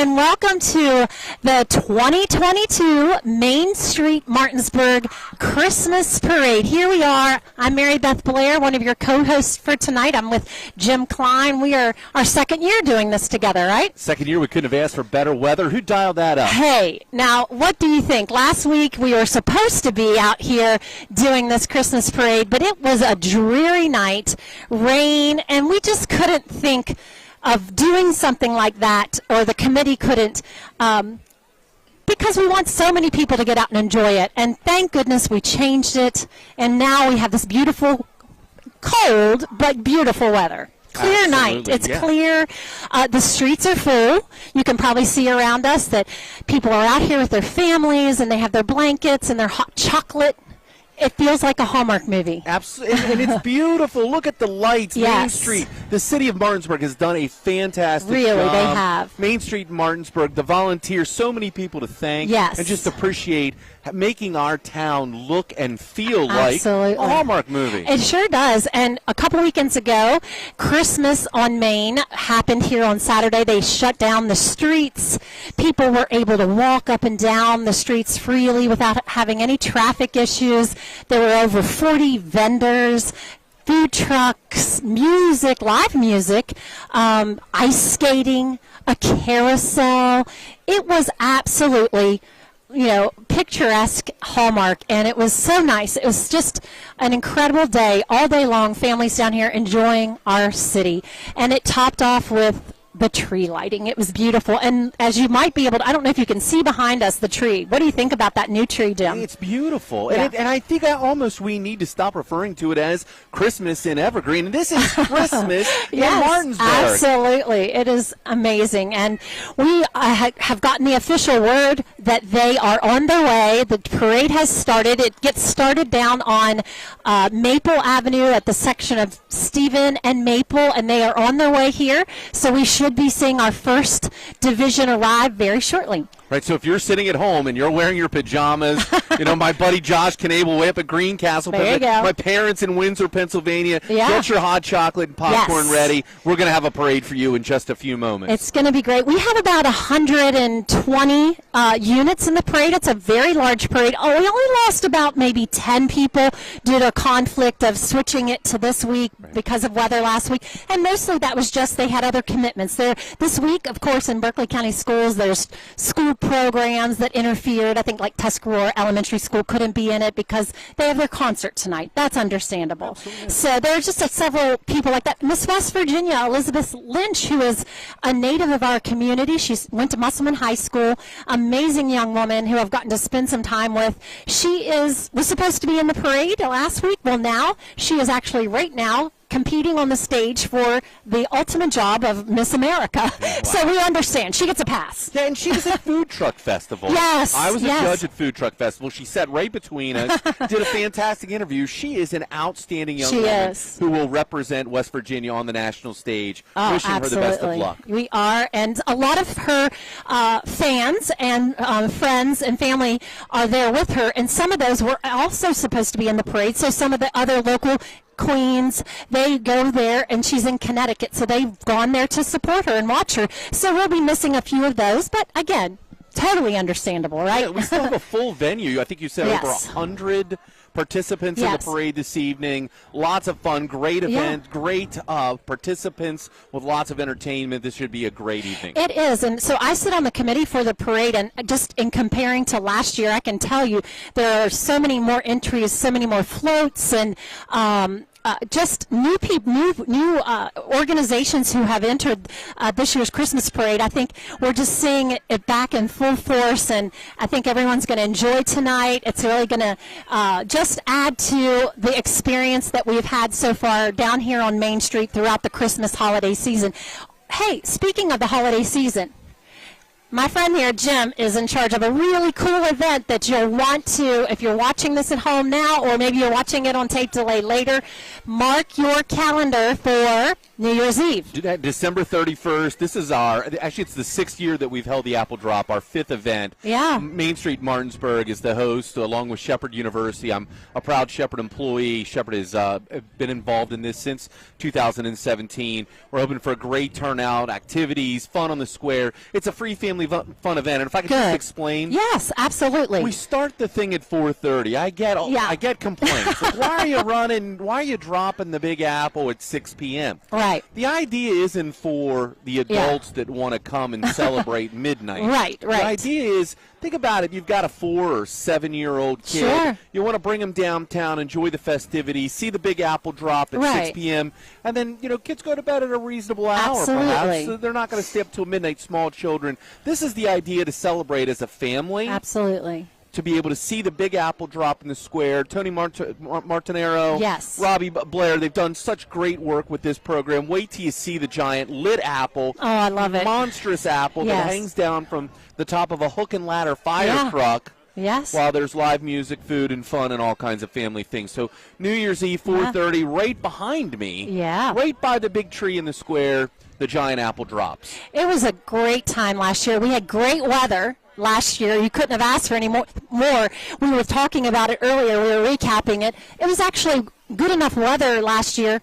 and welcome to the 2022 Main Street Martinsburg Christmas Parade. Here we are. I'm Mary Beth Blair, one of your co-hosts for tonight. I'm with Jim Klein. We are our second year doing this together, right? Second year, we couldn't have asked for better weather. Who dialed that up? Hey, now what do you think? Last week we were supposed to be out here doing this Christmas parade, but it was a dreary night, rain, and we just couldn't think of doing something like that, or the committee couldn't, because we want so many people to get out and enjoy it. And thank goodness we changed it, and now we have this beautiful, cold, but beautiful weather. Clear night. It's clear. The streets are full. You can probably see around us that people are out here with their families, and they have their blankets and their hot chocolate. It feels like a Hallmark movie. Absolutely, and it's beautiful. Look at the lights. Yes. Main Street. The city of Martinsburg has done a fantastic job. Really, they have. Main Street Martinsburg, the volunteers, so many people to thank. Yes. And just appreciate making our town look and feel like a Hallmark movie. It sure does. And a couple weekends ago, Christmas on Main happened here on Saturday. They shut down the streets. People were able to walk up and down the streets freely without having any traffic issues. There were over 40 vendors, food trucks, music, live music, ice skating, a carousel. It was absolutely, picturesque Hallmark, and it was so nice. It was just an incredible day, all day long, families down here enjoying our city. And it topped off with the tree lighting. It was beautiful. And as you might be able to, I don't know if you can see behind us the tree. What do you think about that new tree, Jim? It's beautiful. Yeah. And I think we need to stop referring to it as Christmas in Evergreen. This is Christmas in Martinsburg. Absolutely. It is amazing. And we have gotten the official word that they are on their way. The parade has started. It gets started down on Maple Avenue at the section of Stephen and Maple, and they are on their way here. So we should be seeing our first division arrive very shortly. Right, so if you're sitting at home and you're wearing your pajamas, my buddy Josh Knable way up at Greencastle, there you go. My parents in Windsor, Pennsylvania, yeah. Get your hot chocolate and popcorn ready. We're going to have a parade for you in just a few moments. It's going to be great. We have about 120 units in the parade. It's a very large parade. We only lost about maybe 10 people due to a conflict of switching it to this week because of weather last week. And mostly that was just they had other commitments. This week, of course, in Berkeley County Schools, there's school programs that interfered. I think like Tuscarora Elementary School couldn't be in it because they have their concert tonight. That's understandable. Absolutely. So there's just several people like that. Miss West Virginia, Elizabeth Lynch, who is a native of our community. She went to Musselman High School. Amazing young woman who I've gotten to spend some time with. She was supposed to be in the parade last week. Well, now she is actually right now competing on the stage for the ultimate job of Miss America. Wow. So we understand. She gets a pass. Yeah, and she was at Food Truck Festival. Yes. I was a judge at Food Truck Festival. She sat right between us, did a fantastic interview. She is an outstanding young woman who will represent West Virginia on the national stage. Wishing her the best of luck. We are, and a lot of her fans and friends and family are there with her, and some of those were also supposed to be in the parade. So some of the other local queens, they go there, and she's in Connecticut, so they've gone there to support her and watch her. So we'll be missing a few of those, but again, totally understandable, right? Yeah, we still have a full venue. I think you said over 100 participants in the parade this evening. Lots of fun, great event, great participants with lots of entertainment. This should be a great evening. It is, and so I sit on the committee for the parade, and just in comparing to last year, I can tell you there are so many more entries, so many more floats, and just new people, new organizations who have entered this year's Christmas parade. I think we're just seeing it back in full force, and I think everyone's going to enjoy tonight. It's really going to just add to the experience that we've had so far down here on Main Street throughout the Christmas holiday season. Hey, speaking of the holiday season, my friend here, Jim, is in charge of a really cool event that you'll want to, if you're watching this at home now, or maybe you're watching it on tape delay later, mark your calendar for New Year's Eve. December 31st. This is actually it's the 6th year that we've held the Apple Drop, our 5th event. Yeah. Main Street Martinsburg is the host, along with Shepherd University. I'm a proud Shepherd employee. Shepherd has been involved in this since 2017. We're hoping for a great turnout, activities, fun on the square. It's a free family fun event, and if I could just explain. Yes, absolutely. We start the thing at 4:30. I get complaints. Like, why are you running? Why are you dropping the Big Apple at 6 p.m.? Right. The idea isn't for the adults that want to come and celebrate midnight. Right. The idea is, think about it. You've got a 4 or 7-year-old kid. Sure. You want to bring them downtown, enjoy the festivities, see the Big Apple drop at 6 p.m., and then, kids go to bed at a reasonable hour, perhaps. So they're not going to stay up till midnight, small children. This is the idea to celebrate as a family. Absolutely. To be able to see the Big Apple drop in the square. Tony Martinero, Robbie Blair, they've done such great work with this program. Wait till you see the giant lit apple. Oh, I love it. Monstrous apple that hangs down from the top of a hook and ladder fire truck. Yes. While there's live music, food, and fun, and all kinds of family things. So New Year's Eve, 4:30, right behind me. Yeah. Right by the big tree in the square, the giant apple drops. It was a great time last year. We had great weather last year. You couldn't have asked for any more. We were talking about it earlier. We were recapping it. It was actually good enough weather last year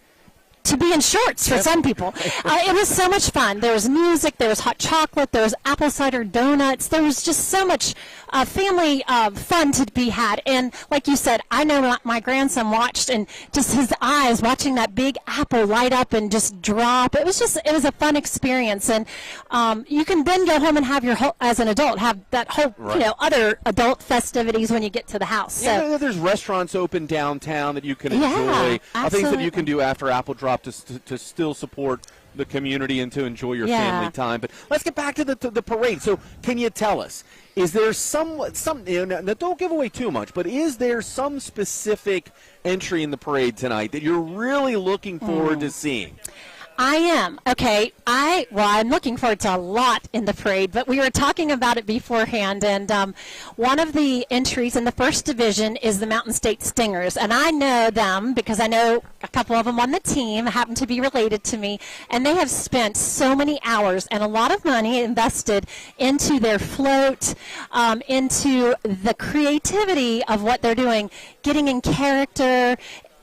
to be in shorts for some people. It was so much fun. There was music, there was hot chocolate, there was apple cider donuts. There was just so much family fun to be had. And like you said, I know my grandson watched, and just his eyes watching that big apple light up and just drop. It was a fun experience. And you can then go home and have as an adult, have that whole, other adult festivities when you get to the house. So there's restaurants open downtown that you can enjoy. Things that you can do after Apple Drop to still support the community and to enjoy your family time. But let's get back to the parade. So can you tell us, is there some now don't give away too much, but is there some specific entry in the parade tonight that you're really looking forward to seeing? I am. Okay. I'm looking forward to a lot in the parade, but we were talking about it beforehand, and one of the entries in the first division is the Mountain State Stingers, and I know them because I know a couple of them on the team, happen to be related to me, and they have spent so many hours and a lot of money invested into their float, into the creativity of what they're doing, getting in character.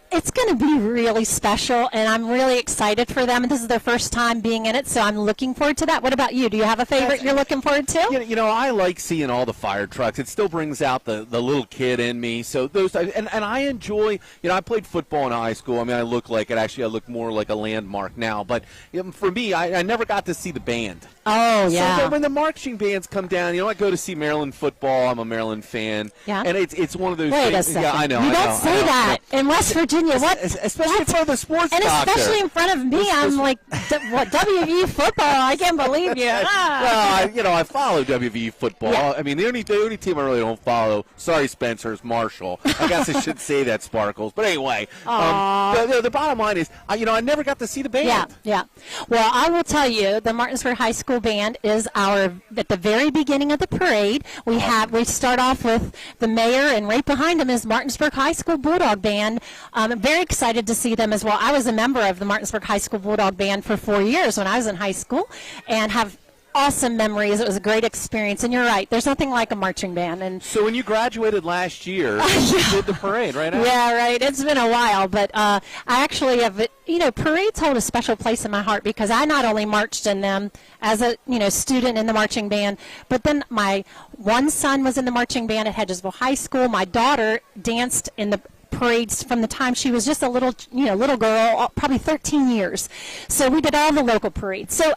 It's going to be really special, and I'm really excited for them. This is their first time being in it, so I'm looking forward to that. What about you? Do you have a favorite you're looking forward to? I like seeing all the fire trucks. It still brings out the little kid in me. So those, and I enjoy. I played football in high school. I mean, I look like it. Actually, I look more like a landmark now. But for me, I never got to see the band. Oh, yeah. So when the marching bands come down, I go to see Maryland football. I'm a Maryland fan. Yeah. And it's one of those Wait things. a second. Yeah, I know. You don't say that. In West Virginia, Virginia. What? Especially in front of the sports and doctor. especially in front of me, I'm like, what, WVU football? I can't believe you. Well, I follow WVU football. Yeah. I mean, the only team I really don't follow, sorry, Spencer, is Marshall. I guess I should say that, Sparkles. But anyway, the bottom line is, I never got to see the band. Yeah. Well, I will tell you, the Martinsburg High School Band is at the very beginning of the parade. We start off with the mayor, and right behind him is Martinsburg High School Bulldog Band. I'm very excited to see them as well. I was a member of the Martinsburg High School Bulldog Band for 4 years when I was in high school, and have awesome memories. It was a great experience, and you're right, there's nothing like a marching band. And so when you graduated last year, you did the parade, right? Yeah, right. It's been a while, but I actually have, parades hold a special place in my heart because I not only marched in them as a student in the marching band, but then my one son was in the marching band at Hedgesville High School. My daughter danced in the parades from the time she was just a little girl, probably 13 years. So we did all the local parades. So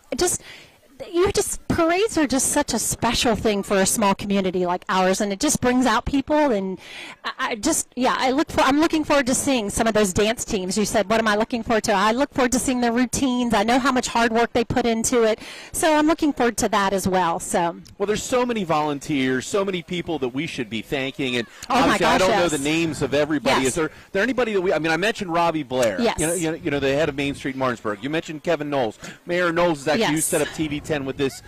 parades are just such a special thing for a small community like ours, and it just brings out people. And I'm looking forward to seeing some of those dance teams. You said, what am I looking forward to? I look forward to seeing their routines. I know how much hard work they put into it, so I'm looking forward to that as well. Well, there's so many volunteers, so many people that we should be thanking, and obviously I don't know the names of everybody. Yes. Is there anybody that I mentioned Robbie Blair, yes. the head of Main Street Martinsburg. You mentioned Kevin Knowles. Mayor Knowles is actually Yes. who set up TV10 with this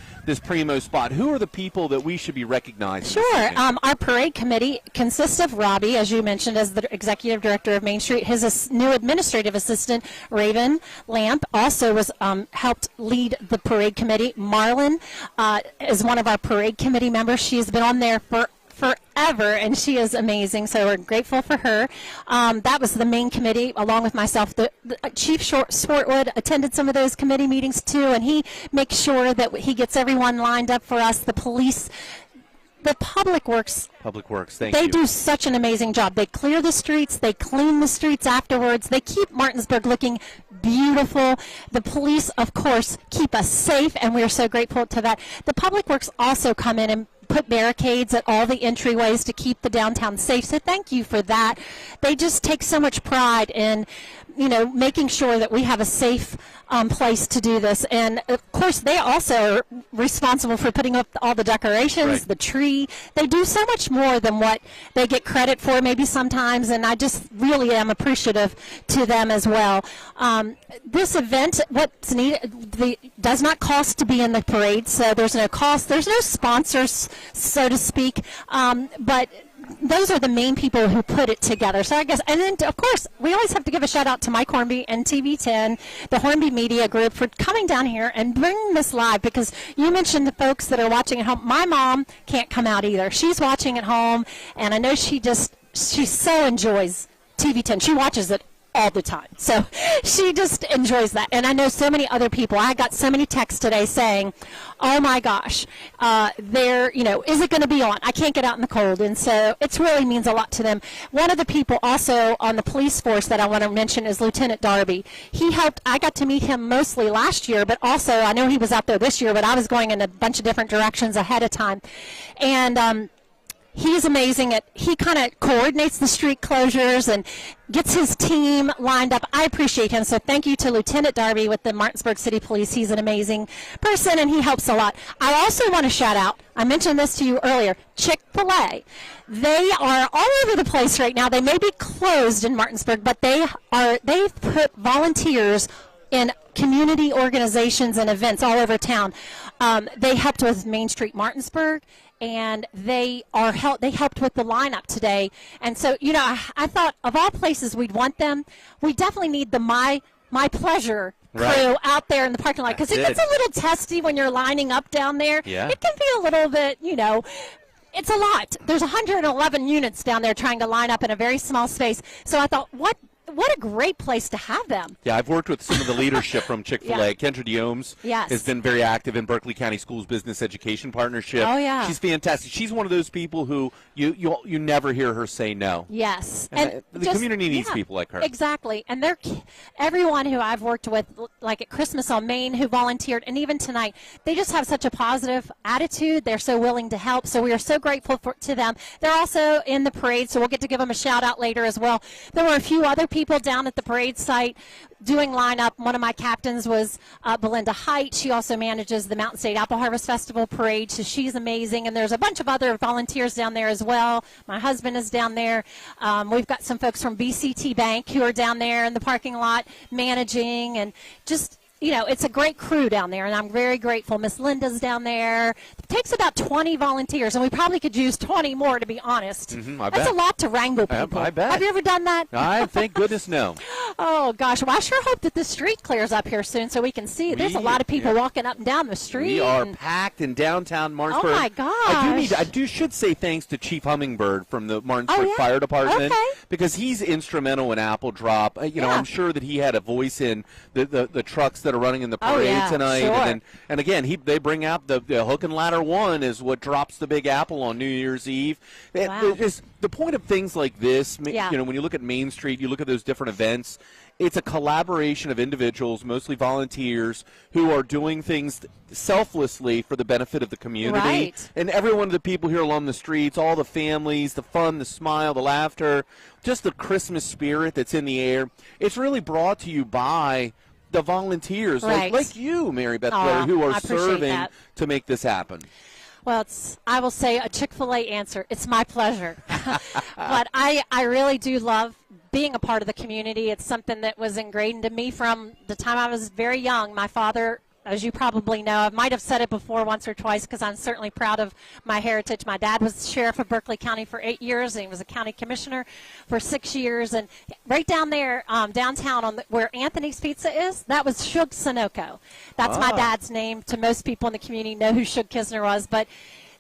primo spot. Who are the people that we should be recognizing? Sure. Our parade committee consists of Robbie, as you mentioned, as the executive director of Main Street. His new administrative assistant, Raven Lamp, also was helped lead the parade committee. Marlon is one of our parade committee members. She's been on there for forever, and she is amazing, so we're grateful for her. That was the main committee, along with myself. The Chief Swartwood attended some of those committee meetings too, and he makes sure that he gets everyone lined up for us. The police, the Public Works, thank you. They do such an amazing job. They clear the streets, they clean the streets afterwards, they keep Martinsburg looking beautiful. The police, of course, keep us safe, and we are so grateful to that. The Public Works also come in and put barricades at all the entryways to keep the downtown safe, so thank you for that. They just take so much pride in making sure that we have a safe place to do this. And of course they also are responsible for putting up all the decorations, right. The tree. They do so much more than what they get credit for maybe sometimes, and I just really am appreciative to them as well. This event, what's needed, does not cost to be in the parade, so there's no cost, there's no sponsors, so to speak, but those are the main people who put it together. So I guess, and then of course, we always have to give a shout out to Mike Hornby and TV10, the Hornby Media Group, for coming down here and bringing this live, because you mentioned the folks that are watching at home. My mom can't come out either. She's watching at home, and I know she so enjoys TV10. She watches it all the time. So she just enjoys that. And I know so many other people. I got so many texts today saying, oh my gosh, is it going to be on? I can't get out in the cold. And so it really means a lot to them. One of the people also on the police force that I want to mention is Lieutenant Darby. He helped, I got to meet him mostly last year, but also I know he was out there this year, but I was going in a bunch of different directions ahead of time. And he's amazing he kind of coordinates the street closures and gets his team lined up. I appreciate him, so thank you to Lieutenant Darby with the Martinsburg City Police. He's an amazing person, and he helps a lot. I also want to shout out, I mentioned this to you earlier, Chick-fil-A. They are all over the place right now. They may be closed in Martinsburg, but they've put volunteers in community organizations and events all over town. They helped with Main Street Martinsburg, and they helped with the lineup today. And so, I thought of all places we'd want them, we definitely need the My Pleasure crew out there in the parking lot, because it gets a little testy when you're lining up down there. Yeah. It can be a little bit, it's a lot. There's 111 units down there trying to line up in a very small space. So I thought, what a great place to have them. Yeah, I've worked with some of the leadership from Chick-fil-A. Yeah. Kendra Diomes Yes. has been very active in Berkeley County Schools Business Education Partnership. Oh, yeah. She's fantastic. She's one of those people who you never hear her say no. Yes. And the community needs people like her. Exactly. And everyone who I've worked with, like at Christmas on Main, who volunteered, and even tonight, they just have such a positive attitude. They're so willing to help. So we are so grateful to them. They're also in the parade, so we'll get to give them a shout out later as well. There were a few other people people down at the parade site doing lineup. One of my captains was Belinda Height. She also manages the Mountain State Apple Harvest Festival parade, so she's amazing. And there's a bunch of other volunteers down there as well. My husband is down there. We've got some folks from BCT Bank who are down there in the parking lot managing, and just, it's a great crew down there, and I'm very grateful. Miss Linda's down there. It takes about 20 volunteers, and we probably could use 20 more, to be honest. That's a lot to wrangle people. I bet. Have you ever done that? Thank goodness no. Oh, gosh. Well, I sure hope that this street clears up here soon so we can see. There's a lot of people walking up and down the street. We are packed in downtown Martinsburg. Oh, my gosh. I should say thanks to Chief Hummingbird from the Martinsburg Fire Department, because he's instrumental in Apple Drop. I'm sure that he had a voice in the trucks that are running in the parade tonight. Sure. And again, they bring out the hook and ladder one is what drops the big apple on New Year's Eve. Wow. The point of things like this, when you look at Main Street, you look at those different events, it's a collaboration of individuals, mostly volunteers, who are doing things selflessly for the benefit of the community. Right. And every one of the people here along the streets, all the families, the fun, the smile, the laughter, just the Christmas spirit that's in the air, it's really brought to you by the volunteers like you, Mary Beth Blair, who are serving to make this happen. Well, I will say a Chick-fil-A answer. It's my pleasure. But I really do love being a part of the community. It's something that was ingrained in me from the time I was very young. My father, as you probably know, I might have said it before once or twice because I'm certainly proud of my heritage. My dad was sheriff of Berkeley County for 8 years, and he was a county commissioner for 6 years. And right down there, downtown, where Anthony's Pizza is, that was Shug Sunoco. That's my dad's name. To most people in the community know who Shug Kisner was. But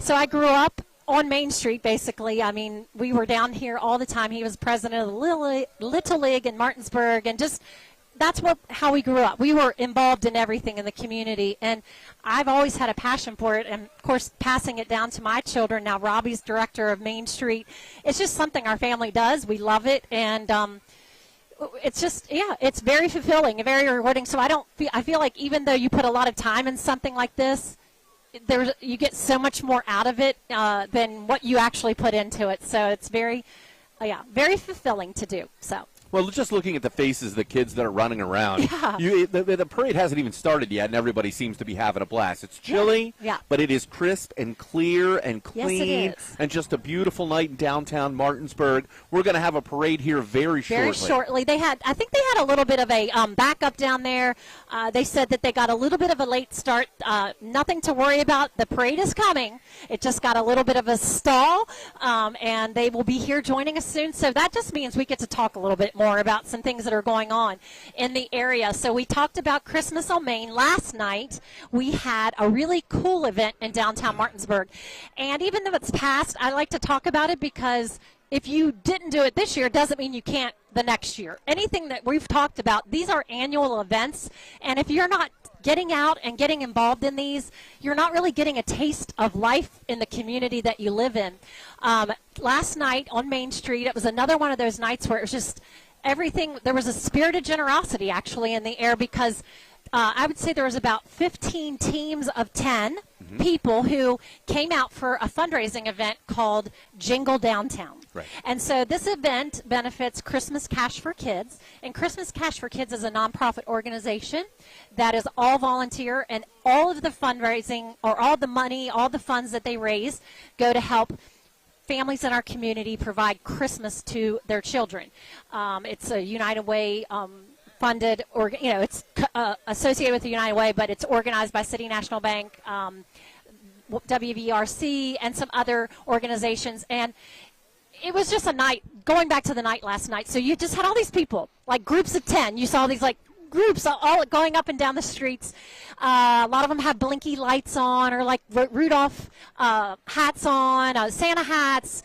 so I grew up on Main Street, basically. I mean, we were down here all the time. He was president of the Little League in Martinsburg, and just that's how we grew up. We were involved in everything in the community, and I've always had a passion for it, and, of course, passing it down to my children. Now Robbie's director of Main Street. It's just something our family does. We love it, and it's just, it's very fulfilling and very rewarding. So I feel like even though you put a lot of time in something like this, you get so much more out of it than what you actually put into it. So it's very fulfilling to do. So. Well, just looking at the faces of the kids that are running around, the parade hasn't even started yet, and everybody seems to be having a blast. It's chilly, but it is crisp and clear and clean, and just a beautiful night in downtown Martinsburg. We're going to have a parade here very shortly. Very shortly. I think they had a little bit of a backup down there. They said that they got a little bit of a late start. Nothing to worry about. The parade is coming. It just got a little bit of a stall, and they will be here joining us soon. So that just means we get to talk a little bit more about some things that are going on in the area. So we talked about Christmas on Main. Last night we had a really cool event in downtown Martinsburg. And even though it's past, I like to talk about it because if you didn't do it this year, it doesn't mean you can't the next year. Anything that we've talked about, these are annual events. And if you're not getting out and getting involved in these, you're not really getting a taste of life in the community that you live in. Last night on Main Street, it was another one of those nights where it was just everything. There was a spirit of generosity actually in the air because I would say there was about 15 teams of 10 people who came out for a fundraising event called Jingle Downtown. Right. And so this event benefits Christmas Cash for Kids. And Christmas Cash for Kids is a nonprofit organization that is all volunteer, and all of the fundraising or all the money, all the funds that they raise go to help families in our community provide Christmas to their children. It's a United Way funded, or it's associated with the United Way, but it's organized by City National Bank, WVRC, and some other organizations. And it was just a night, going back to the night last night. So you just had all these people, like groups of 10. You saw these groups all going up and down the streets. A lot of them have blinky lights on, or like Rudolph hats on, Santa hats.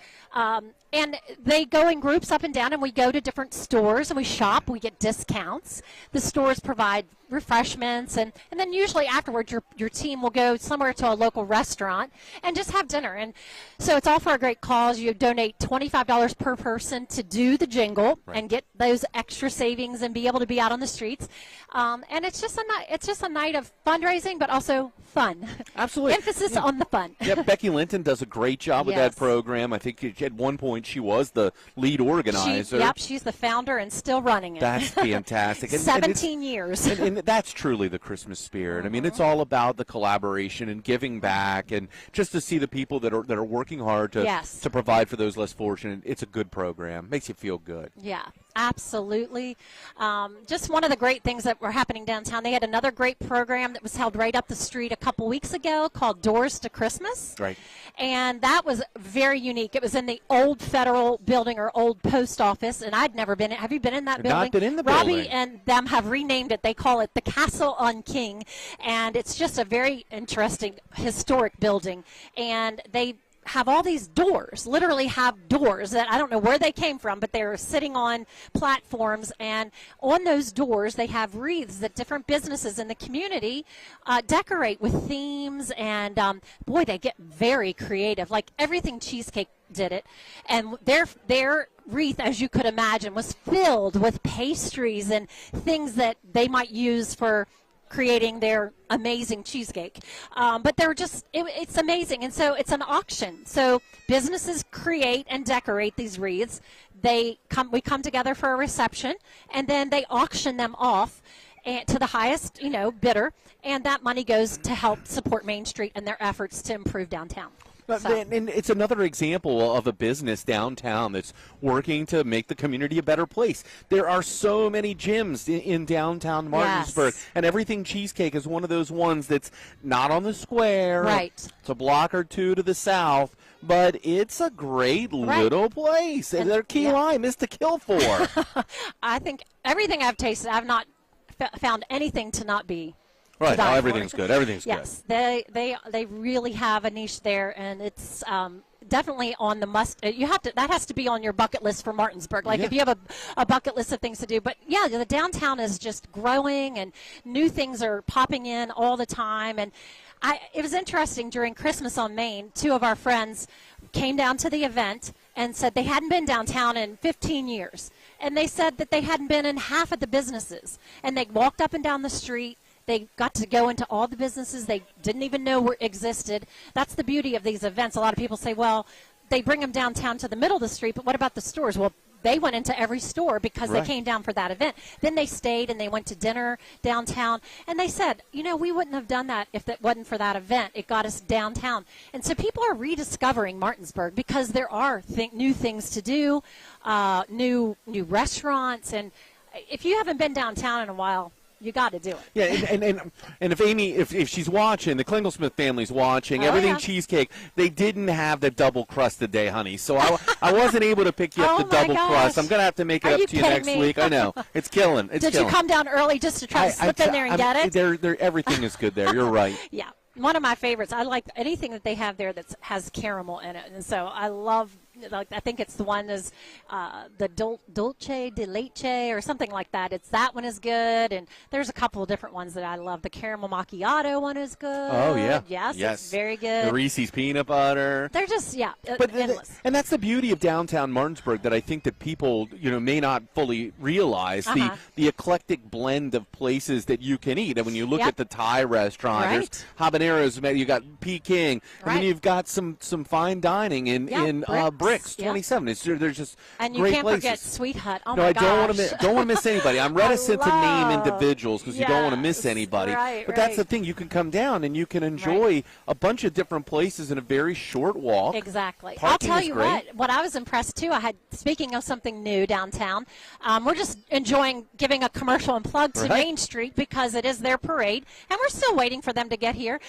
And they go in groups up and down, and we go to different stores, and we shop. We get discounts. The stores provide refreshments, and then usually afterwards your team will go somewhere to a local restaurant and just have dinner. And so it's all for a great cause. You donate $25 per person to do the jingle and get those extra savings and be able to be out on the streets. And it's just a night of fundraising, but also fun. Absolutely. Emphasis on the fun. Becky Linton does a great job with that program. I think at one point she was the lead organizer. Yep, she's the founder and still running it. That's fantastic. 17 years. And that's truly the Christmas spirit. I mean, it's all about the collaboration and giving back, and just to see the people that are working hard to provide for those less fortunate. It's a good program. Makes you feel good. Yeah, absolutely. Just one of the great things that were happening downtown. They had another great program that was held right up the street a couple weeks ago called Doors to Christmas. Right. And that was very unique. It was in the old federal building or old post office, and I'd never been in. Have you been in that building? Not been in the building. building. Robbie and them have renamed it. They call it the Castle on King, and it's just a very interesting historic building. And they have all these doors, literally have doors that I don't know where they came from, but they're sitting on platforms, and on those doors they have wreaths that different businesses in the community decorate with themes, and boy, they get very creative. Like Everything Cheesecake did it, and their wreath, as you could imagine, was filled with pastries and things that they might use for creating their amazing cheesecake. But they're just, it's amazing. And so it's an auction. So businesses create and decorate these wreaths. We come together for a reception, and then they auction them off to the highest, bidder, and that money goes to help support Main Street and their efforts to improve downtown. And it's another example of a business downtown that's working to make the community a better place. There are so many gyms in downtown Martinsburg, and Everything Cheesecake is one of those ones that's not on the square. Right. It's a block or two to the south, but it's a great little place. And their key lime is to kill for. I think everything I've tasted, I've not found anything to not be. Right, everything's good. Everything's good. Yes, they really have a niche there, and it's definitely on the must. That has to be on your bucket list for Martinsburg. Like if you have a bucket list of things to do. But yeah, the downtown is just growing, and new things are popping in all the time. And it was interesting during Christmas on Main. Two of our friends came down to the event and said they hadn't been downtown in 15 years, and they said that they hadn't been in half of the businesses, and they walked up and down the street. They got to go into all the businesses they didn't even know existed. That's the beauty of these events. A lot of people say, well, they bring them downtown to the middle of the street, but what about the stores? Well, they went into every store because they came down for that event. Then they stayed and they went to dinner downtown. And they said, we wouldn't have done that if it wasn't for that event. It got us downtown. And so people are rediscovering Martinsburg because there are new things to do, new restaurants. And if you haven't been downtown in a while, you got to do it. Yeah, and if Amy, if she's watching, the Klingelsmith family's watching, Everything Cheesecake, they didn't have the double crust today, honey. So I wasn't able to pick you up the double crust. I'm going to have to make it up to you next week. I know. It's killing. Did you come down early just to try to slip in there and get it? Everything is good there. You're right. Yeah. One of my favorites. I like anything that they have there that has caramel in it. And so I love, I think it's the one is the Dolce de Leche or something like that. That one is good. And there's a couple of different ones that I love. The caramel macchiato one is good. Oh, yeah. Yes. It's very good. The Reese's peanut butter. They're just, endless. And that's the beauty of downtown Martinsburg that I think that people, may not fully realize. The eclectic blend of places that you can eat. And when you look at the Thai restaurant, there's habaneros, you got Peking, and then you've got some fine dining in Bricks 27. There's just and you great can't places. forget Sweet Hut. Oh no, my I gosh. don't want to miss anybody. I'm reticent to name individuals because you don't want to miss anybody. But that's the thing. You can come down and you can enjoy a bunch of different places in a very short walk. Exactly. Parking I'll tell you great. what I was impressed too. Speaking of something new downtown, we're just enjoying giving a commercial and plug to Main Street because it is their parade, and we're still waiting for them to get here.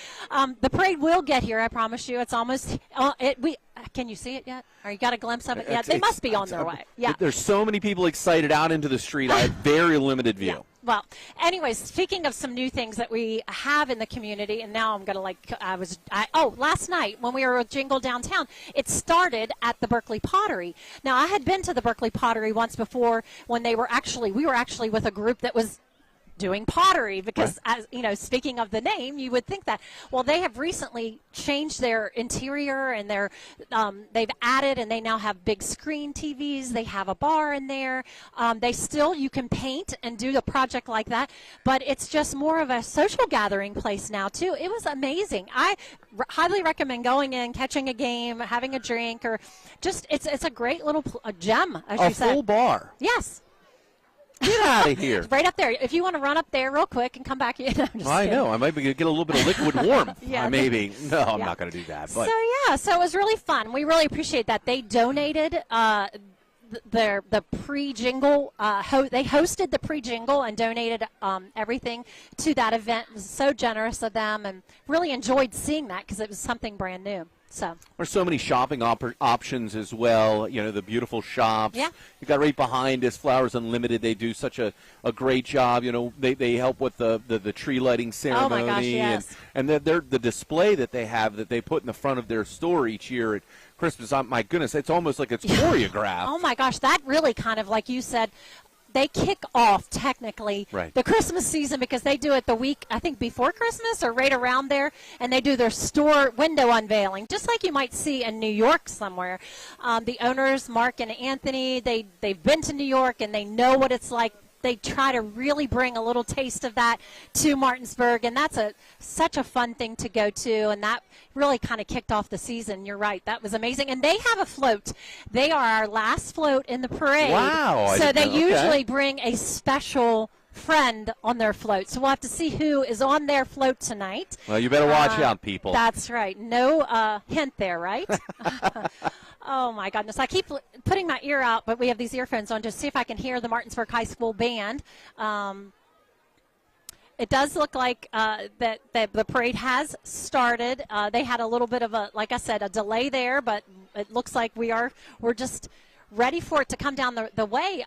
The parade will get here, I promise you. It's almost can you see it yet? Or you got a glimpse of it yet? They must be on their way. Yeah. There's so many people excited out into the street. I have very limited view. Yeah. Well, anyways, speaking of some new things that we have in the community, and now I'm going to last night when we were with Jingle Downtown, it started at the Berkeley Pottery. Now, I had been to the Berkeley Pottery once before when we were actually with a group that was doing pottery because, right. as you know, speaking of the name, you would think that. Well, they have recently changed their interior and they've added, and they now have big screen TVs. They have a bar in there. You can paint and do a project like that, but it's just more of a social gathering place now too. It was amazing. I highly recommend going in, catching a game, having a drink, or just it's a great little gem, as you said. A full bar. Yes. Get out of here. Right up there. If you want to run up there real quick and come back, I know. I might be get a little bit of liquid warmth. Yeah. Maybe. No, I'm not going to do that. But. So it was really fun. We really appreciate that. They donated the pre-jingle. They hosted the pre-jingle and donated everything to that event. It was so generous of them, and really enjoyed seeing that because it was something brand new. So there's so many shopping options as well. You know, the beautiful shops. Yeah. You got right behind us, Flowers Unlimited. They do such a great job. You know, they help with the tree lighting ceremony. Oh my gosh, yes. And the display that they have that they put in the front of their store each year at Christmas. My goodness, it's almost like it's choreographed. Oh my gosh, that really kind of, like you said, they kick off technically the Christmas season because they do it the week, I think, before Christmas or right around there, and they do their store window unveiling, just like you might see in New York somewhere. The owners, Mark and Anthony, they've been to New York and they know what it's like. They try to really bring a little taste of that to Martinsburg, and that's such a fun thing to go to, and that really kind of kicked off the season. You're right. That was amazing. And they have a float. They are our last float in the parade. Wow. So they usually bring a special friend on their float. So we'll have to see who is on their float tonight. Well, you better watch out, people. That's right. No hint there, right? Oh, my goodness. I keep putting my ear out, but we have these earphones on to see if I can hear the Martinsburg High School band. It does look like that the parade has started. They had a little bit of like I said, a delay there, but it looks like we're just ready for it to come down the way.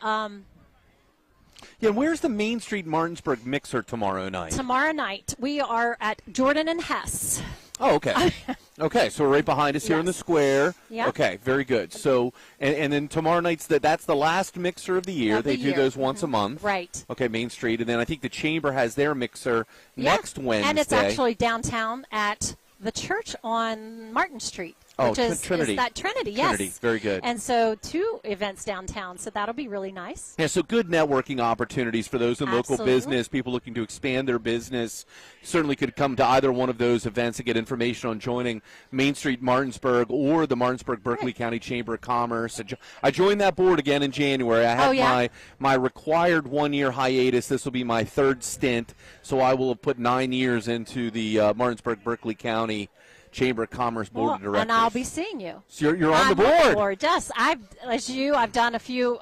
Yeah, where's the Main Street Martinsburg mixer tomorrow night? Tomorrow night, we are at Jordan and Hess. Oh, okay. Okay, so we're right behind us here in the square. Yeah. Okay, very good. So, and then tomorrow night's that's the last mixer of the year. They do those once a month. Right. Okay, Main Street. And then I think the Chamber has their mixer next Wednesday. And it's actually downtown at the church on Martin Street. Which is Trinity. Is that Trinity, yes. Trinity, very good. And so 2 events downtown, so that'll be really nice. Yeah, so good networking opportunities for those in local business, people looking to expand their business. Certainly could come to either one of those events to get information on joining Main Street Martinsburg or the Martinsburg-Berkeley County Chamber of Commerce. I joined that board again in January. I had my required 1-year hiatus. This will be my 3rd stint, so I will have put 9 years into the Martinsburg-Berkeley County Chamber of Commerce Board of Directors. And I'll be seeing you. So you're on the board. Yes, I've done a few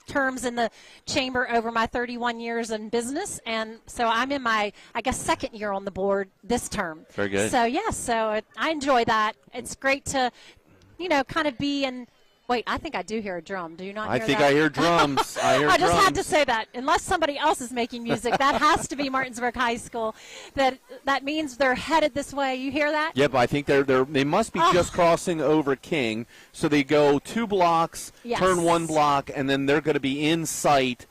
terms in the chamber over my 31 years in business, and so I'm in my, I guess, 2nd year on the board this term. Very good. So I enjoy that. It's great to, kind of be in. Wait, I think I do hear a drum. Do you not hear that? I think I hear drums. I just had to say that. Unless somebody else is making music, that has to be Martinsburg High School. That means they're headed this way. You hear that? Yep, I think they must be just crossing over King. So they go 2 blocks, turn 1 block, and then they're going to be in sight.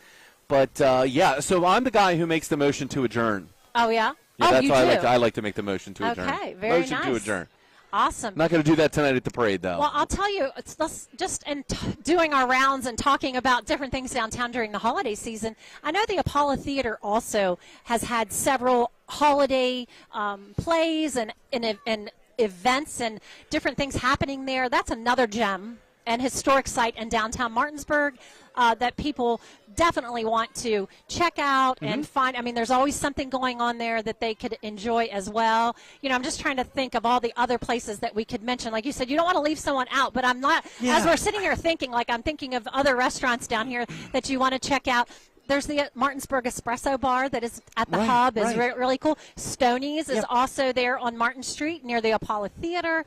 But, so I'm the guy who makes the motion to adjourn. Oh, yeah? Yeah, that's you why do? I like to make the motion to adjourn. Okay, very nice. Motion to adjourn. Awesome. Not going to do that tonight at the parade, though. Well, I'll tell you, just in doing our rounds and talking about different things downtown during the holiday season, I know the Apollo Theater also has had several holiday plays and events and different things happening there. That's another gem and historic site in downtown Martinsburg that people definitely want to check out and find. I mean, there's always something going on there that they could enjoy as well. I'm just trying to think of all the other places that we could mention. Like you said, you don't want to leave someone out, but I'm not. Yeah. As we're sitting here thinking, I'm thinking of other restaurants down here that you want to check out. There's the Martinsburg Espresso Bar that is at the Hub. Is really cool. Stoney's is also there on Martin Street near the Apollo Theater.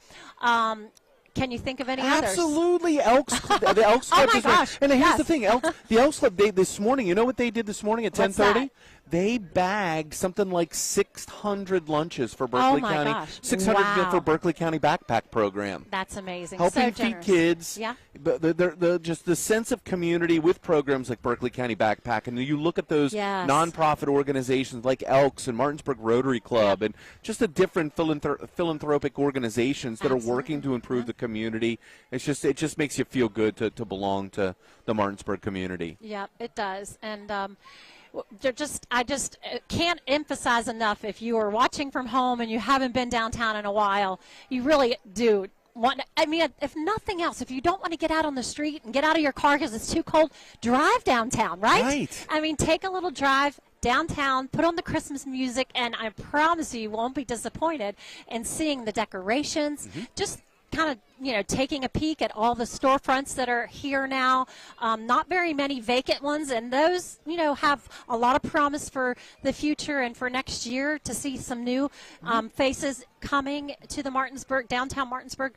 Can you think of any others? Absolutely. The Elks Club. Oh, my gosh. And here's the thing. The Elks Club, this morning, you know what they did this morning at 10:30? they bagged something like 600 lunches for Berkeley County. Gosh. 600 for Berkeley County Backpack Program. That's amazing. Helping so feed kids. Yeah. But just the sense of community with programs like Berkeley County Backpack, and you look at those nonprofit organizations like Elks and Martinsburg Rotary Club, and just the different philanthropic organizations that are working to improve the community. It just makes you feel good to belong to the Martinsburg community. Yeah, it does. And I just can't emphasize enough, if you are watching from home and you haven't been downtown in a while, you really do if nothing else, if you don't want to get out on the street and get out of your car because it's too cold, drive downtown, right? Take a little drive downtown, put on the Christmas music, and I promise you won't be disappointed in seeing the decorations. Just kind of, taking a peek at all the storefronts that are here now. Not very many vacant ones, and those, have a lot of promise for the future and for next year to see some new faces coming to the downtown Martinsburg,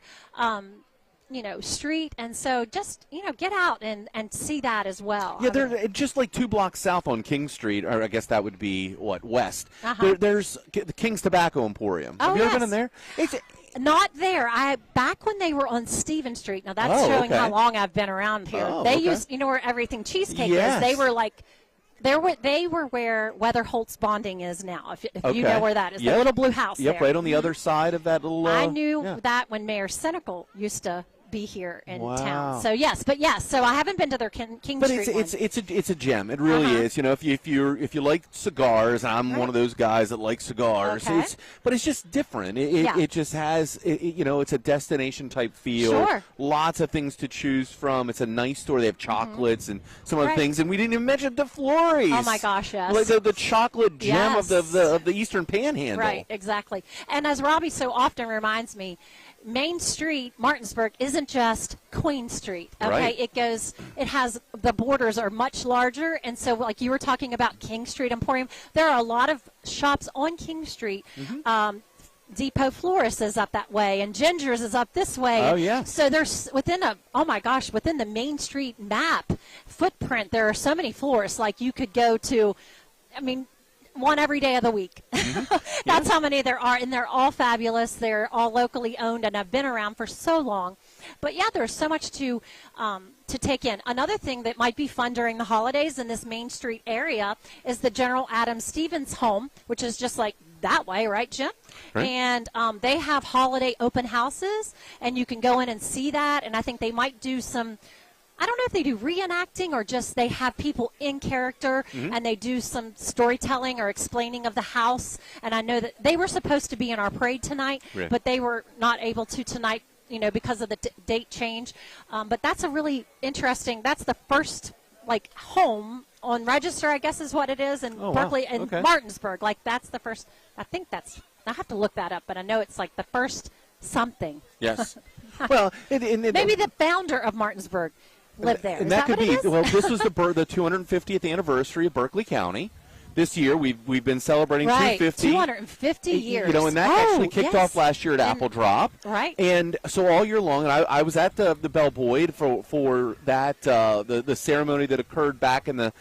street. And so just, get out and see that as well. Yeah, they're just like 2 blocks south on King Street, or I guess that would be, west. There's the King's Tobacco Emporium. Have you ever been in there? Not there. Back when they were on Stephen Street. Now that's showing how long I've been around here. They used, where everything cheesecake is. They were like, they were where Weatherholt's Bonding is now. If you know where that is, the little blue house. Yep, there. Right on the other side of that little. I knew that when Mayor Senecal used to be here in town. So so I haven't been to their King Street but one. it's a gem. It really is. If you like cigars, I'm one of those guys that like cigars. But it's just different. It just has it's a destination type feel. Sure. Lots of things to choose from. It's a nice store. They have chocolates and some other things, and we didn't even mention DeFlores. Oh my gosh, yes. Like the chocolate gem of the Eastern Panhandle. Right, exactly. And as Robbie so often reminds me, Main Street, Martinsburg, isn't just Queen Street. Okay, right. It has, the borders are much larger, and so like you were talking about King Street Emporium, there are a lot of shops on King Street. Depot Florist is up that way, and Ginger's is up this way. Oh, yeah. So there's within the Main Street map footprint, there are so many florists. Like you could go to, one every day of the week. That's how many there are, and they're all fabulous. They're all locally owned and have been around for so long. But yeah, there's so much to take in. Another thing that might be fun during the holidays in this Main Street area is the General Adam Stevens home, which is just like that way, right, Jim? Right. And they have holiday open houses, and you can go in and see that. And I think they might do some, I don't know if they do reenacting or just they have people in character and they do some storytelling or explaining of the house. And I know that they were supposed to be in our parade tonight, but they were not able to tonight, because of the date change. But that's a really interesting, that's the first, home on register, I guess is what it is, in Berkeley and Martinsburg. That's the first, I have to look that up, but I know it's like the first something. Yes. Well, maybe the founder of Martinsburg lived there. And is that that could what be. it is? Well, this was the 250th anniversary of Berkeley County. This year we've been celebrating 250. 250 years. And that actually kicked off last year at Apple Drop. Right. And so all year long, and I was at the Bell Boyd for that the ceremony that occurred back in the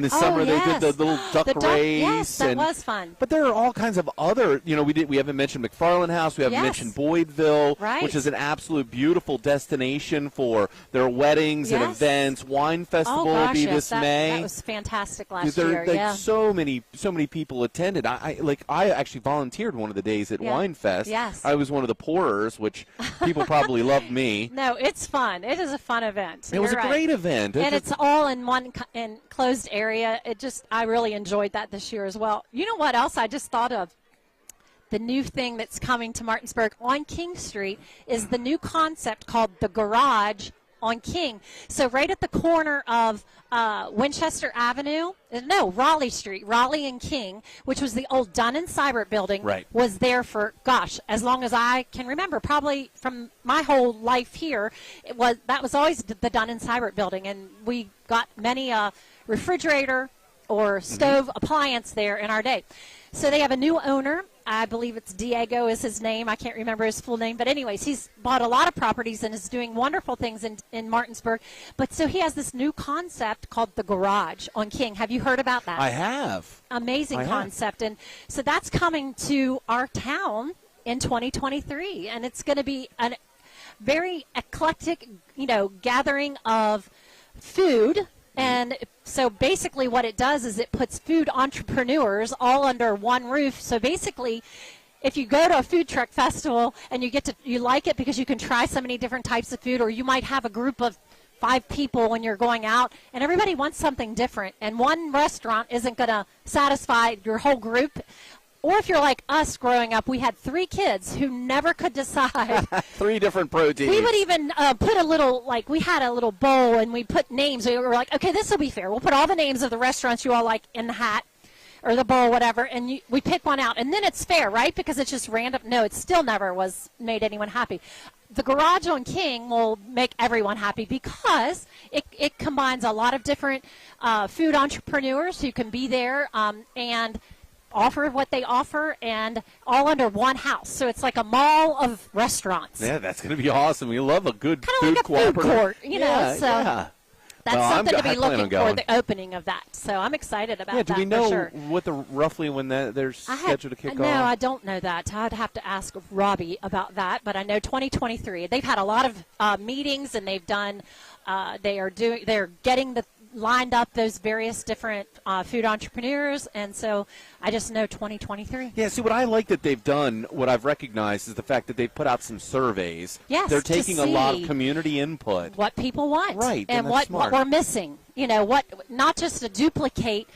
summer. Yes. They did the little duck race. Yes, that was fun. But there are all kinds of other. We haven't mentioned McFarland House. We haven't mentioned Boydville, which is an absolute beautiful destination for their weddings and events. Wine Festival will be this May. That was fantastic last year. So many people attended. I actually volunteered one of the days at Wine Fest. Yes. I was one of the pourers, which people probably loved me. No, it's fun. It is a fun event. It was a great event. And it's all in one enclosed area. I really enjoyed that this year as well. You know what else I just thought of? The new thing that's coming to Martinsburg on King Street is the new concept called the Garage on King. So right at the corner of Raleigh Street, Raleigh and King, which was the old Dunn and Seibert building, was there for, as long as I can remember, probably from my whole life here. That was always the Dunn and Seibert building, and we got many refrigerator or stove appliance there in our day. So they have a new owner, I believe it's Diego is his name. I can't remember his full name. But anyways, he's bought a lot of properties and is doing wonderful things in Martinsburg. But so he has this new concept called the Garage on King. Have you heard about that? I have. Amazing concept. And so that's coming to our town in 2023. And it's going to be a very eclectic, gathering of food. And so basically what it does is it puts food entrepreneurs all under one roof. So basically, if you go to a food truck festival and you like it because you can try so many different types of food, or you might have a group of 5 people when you're going out and everybody wants something different, and one restaurant isn't going to satisfy your whole group. Or if you're like us growing up, we had 3 kids who never could decide. 3 different proteins. We would even put a little, we had a little bowl and we put names. We were like, okay, this will be fair. We'll put all the names of the restaurants you all like in the hat or the bowl, whatever, and we pick one out. And then it's fair, right? Because it's just random. No, it still never made anyone happy. The Garage on King will make everyone happy because it combines a lot of different food entrepreneurs who can be there and offer what they offer, and all under one house. So it's like a mall of restaurants. Yeah, that's going to be awesome. We love a good kind food of like a food court, so yeah. that's something to be looking for, the opening of that. So I'm excited about that. Do we know for sure. what roughly when they're scheduled to kick off? No, I don't know that. I'd have to ask Robbie about that, but I know 2023. They've had a lot of meetings, and they've done. They're getting lined up those various different food entrepreneurs, and so I just know 2023. Yeah, see, what I like that they've done, what I've recognized, is the fact that they've put out some surveys. Yes, they're taking a lot of community input. What people want. Right, and what we're missing. Not just to duplicate,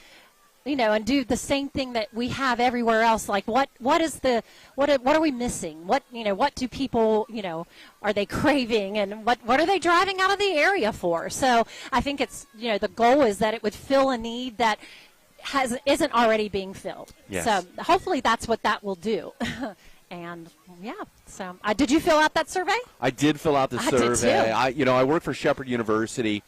and do the same thing that we have everywhere else. Like what are we missing? What do people, are they craving, and what are they driving out of the area for? So I think it's, the goal is that it would fill a need that isn't already being filled. Yes. So hopefully that's what that will do. And so did you fill out that survey? I did fill out the survey. Did too. I work for Shepherd University.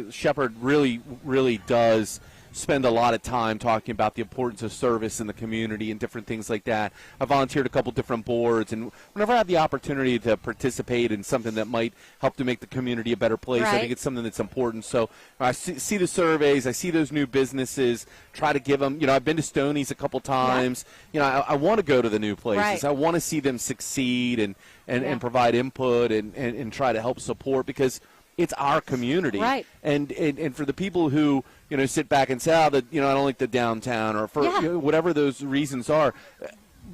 Shepherd really does spend a lot of time talking about the importance of service in the community and different things like that. I volunteered a couple different boards, and whenever I have the opportunity to participate in something that might help to make the community a better place, I think it's something that's important. So I see the surveys, I see those new businesses, try to give them, I've been to Stoney's a couple times. I want to go to the new places. I want to see them succeed and provide input and try to help support, because it's our community. Right. And for the people who, sit back and say, I don't like the downtown, or for whatever those reasons are,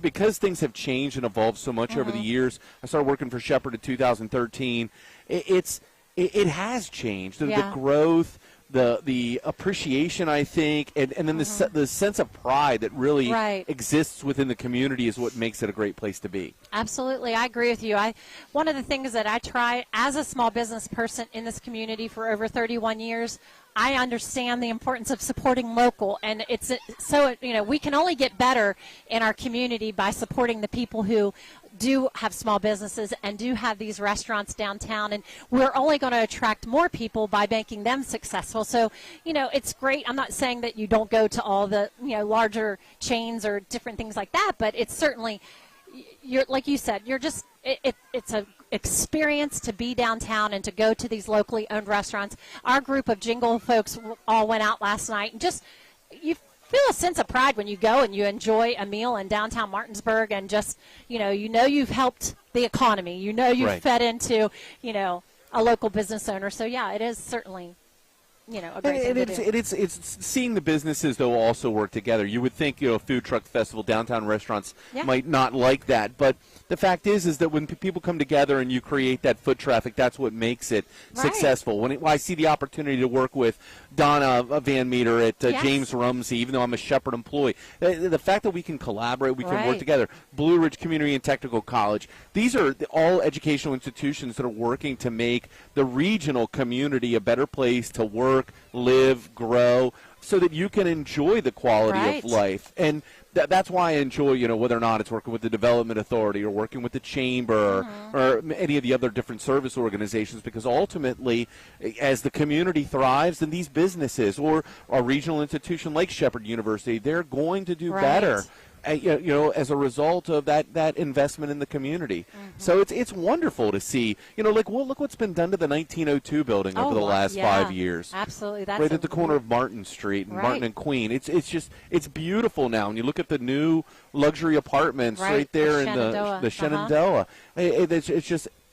because things have changed and evolved so much over the years. I started working for Shepherd in 2013. It has changed. The growth, the appreciation, I think, and then the sense of pride that really exists within the community is what makes it a great place to be. Absolutely. I agree with you. One of the things that I try as a small business person in this community for over 31 years, I understand the importance of supporting local, and it's so, we can only get better in our community by supporting the people who do have small businesses and do have these restaurants downtown, and we're only going to attract more people by making them successful. So, it's great. I'm not saying that you don't go to all the, larger chains or different things like that, but it's certainly, like you said, it's a experience to be downtown and to go to these locally owned restaurants. Our group of Jingle folks all went out last night, and just, you feel a sense of pride when you go and you enjoy a meal in downtown Martinsburg, and just, you've helped the economy. You've fed into, a local business owner. So, it is certainly, a great thing to do. It's seeing the businesses, though, also work together. You would think, a food truck festival, downtown restaurants might not like that, but the fact is that when people come together and you create that foot traffic, that's what makes it successful. When I see the opportunity to work with Donna Van Meter at James Rumsey, even though I'm a Shepherd employee, the fact that we can collaborate, we can work together. Blue Ridge Community and Technical College, these are all educational institutions that are working to make the regional community a better place to work, live, grow, so that you can enjoy the quality of life. And that's why I enjoy, whether or not it's working with the Development Authority or working with the Chamber or any of the other different service organizations, because ultimately, as the community thrives, then these businesses or a regional institution like Shepherd University, they're going to do better as a result of that investment in the community. So it's wonderful to see. Look what's been done to the 1902 building over the last 5 years. Absolutely, that's right at the corner of Martin Street and Martin and Queen. It's beautiful now. And you look at the new luxury apartments right there in the Shenandoah.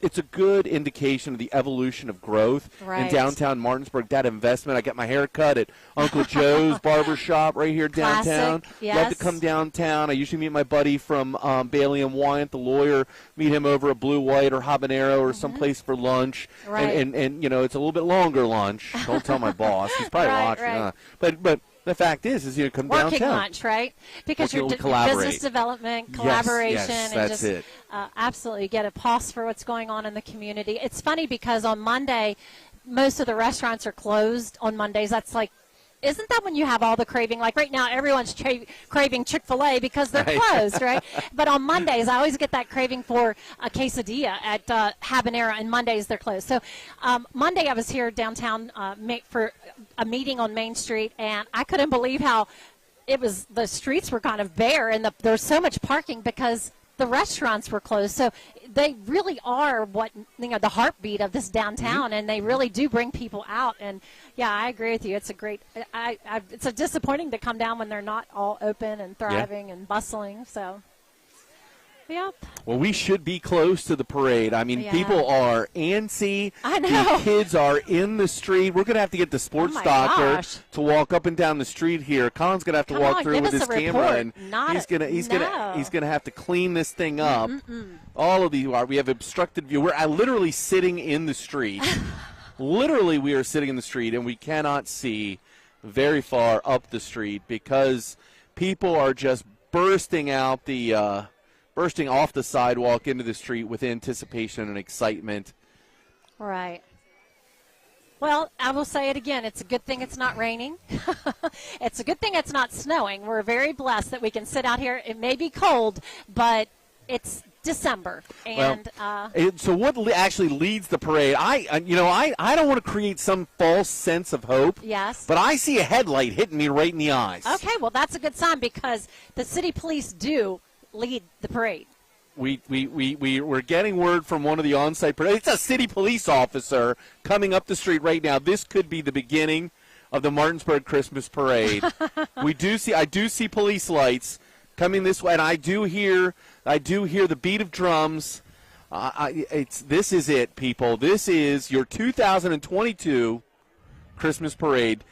It's a good indication of the evolution of growth in downtown Martinsburg. That investment. I got my hair cut at Uncle Joe's barber shop right here downtown. Yes. Love to come downtown. I usually meet my buddy from Bailey and Wyant, the lawyer. Meet him over at Blue White or Habanero or someplace for lunch. Right. And it's a little bit longer lunch. Don't tell my boss. He's probably watching. Right. But the fact is you come working downtown. Lunch, right? Because you're business development, collaboration, that's and just absolutely get a pulse for what's going on in the community. It's funny because on Monday, most of the restaurants are closed on Mondays. That's like, isn't that when you have all the craving? Like right now, everyone's craving Chick-fil-A because they're closed, right? But on Mondays, I always get that craving for a quesadilla at Habanero, and Mondays they're closed. So Monday I was here downtown for a meeting on Main Street, and I couldn't believe how the streets were kind of bare, and there was so much parking because the restaurants were closed. So they really are the heartbeat of this downtown, and they really do bring people out. And yeah, I agree with you. It's a great. It's a disappointing to come down when they're not all open and thriving and bustling. So. Yep. Well, we should be close to the parade. I mean, people are antsy. I know. The kids are in the street. We're going to have to get the sports doctor to walk up and down the street here. Colin's going to have to walk through with his camera, and he's going to have to clean this thing up. All of these we have obstructed view. We're literally sitting in the street. Literally, we are sitting in the street, and we cannot see very far up the street because people are just bursting off the sidewalk into the street with anticipation and excitement. Right. Well, I will say it again. It's a good thing it's not raining. It's a good thing it's not snowing. We're very blessed that we can sit out here. It may be cold, but it's December. And so what actually leads the parade? I don't want to create some false sense of hope. Yes. But I see a headlight hitting me right in the eyes. Okay, well, that's a good sign because the city police do lead the parade. We're getting word from one of the on-site parade. It's a city police officer coming up the street right now. This could be the beginning of the Martinsburg Christmas parade. I do see police lights coming this way, and I do hear the beat of drums. This is it, people. This is your 2022 Christmas parade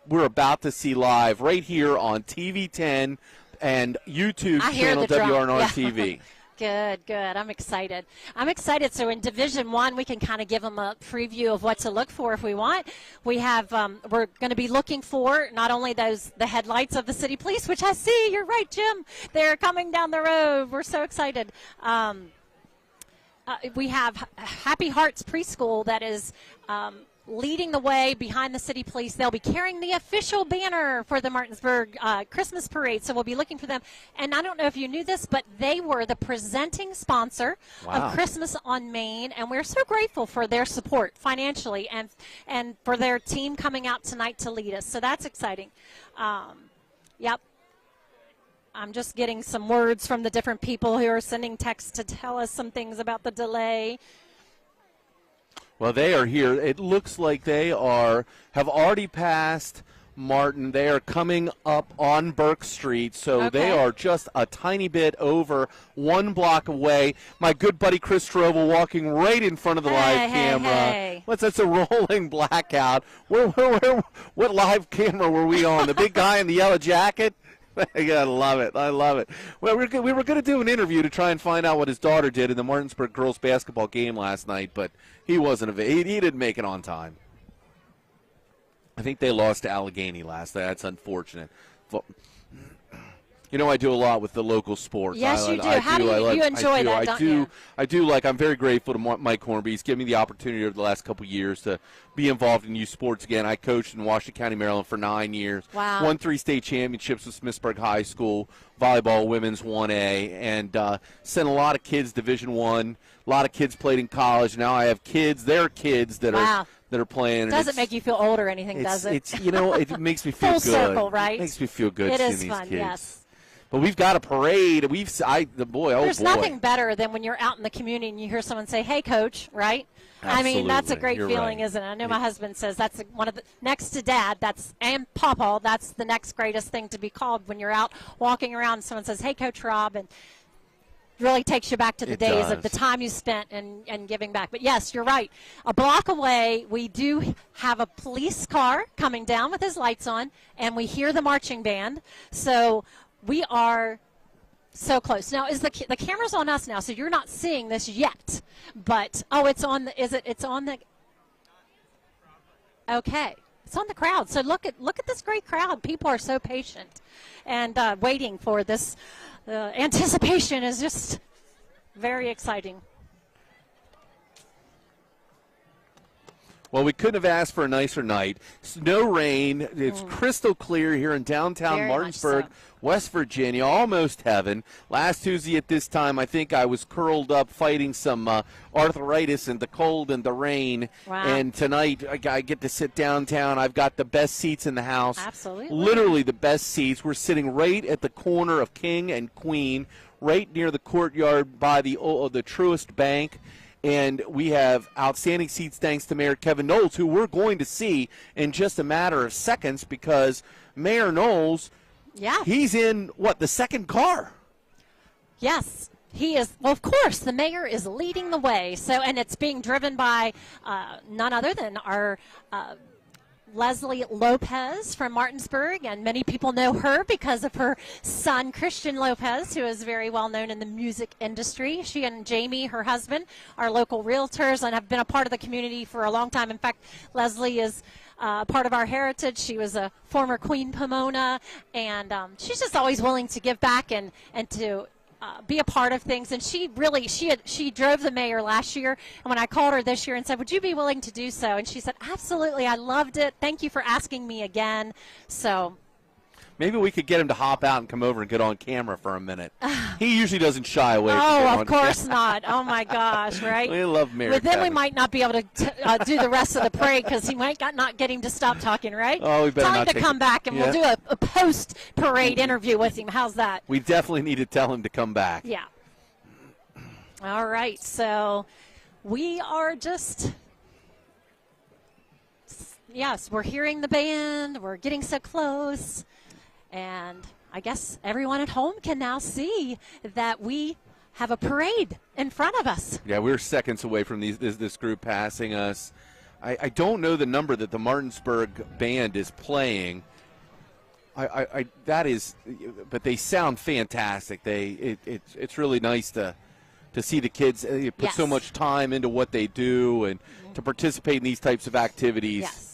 we're about to see live right here on TV 10 and YouTube channel WRNR TV. Good. I'm excited. So in Division 1, we can kind of give them a preview of what to look for if we want. We have we're going to be looking for not only the headlights of the city police, which I see. You're right, Jim. They're coming down the road. We're so excited. We have Happy Hearts Preschool that is leading the way behind the city police. They'll be carrying the official banner for the Martinsburg Christmas parade, so we'll be looking for them. And I don't know if you knew this, but they were the presenting sponsor of Christmas on Main, and we're so grateful for their support financially and for their team coming out tonight to lead us. So that's exciting. Yep. I'm just getting some words from the different people who are sending texts to tell us some things about the delay. Well, they are here. It looks like they have already passed Martin. They are coming up on Burke Street, so they are just a tiny bit over 1 block away. My good buddy Chris Strobel walking right in front of the live camera. Hey. That's a rolling blackout. What live camera were we on? The big guy in the yellow jacket? I love it. I love it. Well, we were going to do an interview to try and find out what his daughter did in the Martinsburg girls basketball game last night, but he wasn't. He didn't make it on time. I think they lost to Allegheny last night. That's unfortunate. You know, I do a lot with the local sports. Yes, you do. How do you enjoy that, don't you? I do. I'm very grateful to Mike Hornby. He's given me the opportunity over the last couple of years to be involved in youth sports again. I coached in Washington County, Maryland for 9 years. Wow. Won 3 state championships with Smithsburg High School, volleyball, women's 1A, and sent a lot of kids Division I. A lot of kids played in college. Now I have kids, their kids that are playing. It doesn't make you feel old or anything, does it? It makes me feel Full good. circle, right? It makes me feel good it seeing is these fun, kids. yes. But we've got a parade. There's nothing better than when you're out in the community and you hear someone say, "Hey, Coach," right? Absolutely. I mean, that's a great feeling, right. isn't it? I know my husband says that's one of the next to Dad. And Papa. That's the next greatest thing to be called when you're out walking around. And someone says, "Hey, Coach Rob," and really takes you back to the days of the time you spent and giving back. But yes, you're right. A block away, we do have a police car coming down with his lights on, and we hear the marching band. So we are so close. Now, is the camera's on us now, so you're not seeing this yet. But it's on the. It's on the. Okay. It's on the crowd. So look at this great crowd. People are so patient and waiting for this. Anticipation is just very exciting. Well, we couldn't have asked for a nicer night. No rain. It's crystal clear here in downtown Very Martinsburg, much so. West Virginia. Almost heaven. Last Tuesday at this time, I think I was curled up fighting some arthritis and the cold and the rain. Wow. And tonight I get to sit downtown. I've got the best seats in the house. Absolutely. Literally the best seats. We're sitting right at the corner of King and Queen, right near the courtyard by the Truist Bank. And we have outstanding seats thanks to Mayor Kevin Knowles, who we're going to see in just a matter of seconds because Mayor Knowles, he's in, the second car? Yes, he is. Well, of course, the mayor is leading the way. So, and it's being driven by none other than our Leslie Lopez from Martinsburg, and many people know her because of her son, Christian Lopez, who is very well known in the music industry. She and Jamie, her husband, are local realtors and have been a part of the community for a long time. In fact, Leslie is part of our heritage. She was a former Queen Pomona, and she's just always willing to give back and to be a part of things. And she drove the mayor last year, and when I called her this year and said, "Would you be willing to do so?" and she said, "Absolutely, I loved it. Thank you for asking me again." So maybe we could get him to hop out and come over and get on camera for a minute. He usually doesn't shy away from Oh, of course not. Oh, my gosh, right? We love Mayor But then Kevin. we might not be able to do the rest of the parade because he might not get him to stop talking, right? Oh, we better Tell not him to take come it. back, and we'll do a post-parade interview with him. How's that? We definitely need to tell him to come back. Yeah. All right, so we are just, yes, we're hearing the band. We're getting so close. And I guess everyone at home can now see that we have a parade in front of us. Yeah, we're seconds away from this group passing us. I don't know the number that the Martinsburg band is playing. But they sound fantastic. It's really nice to see the kids put so much time into what they do and to participate in these types of activities. Yes.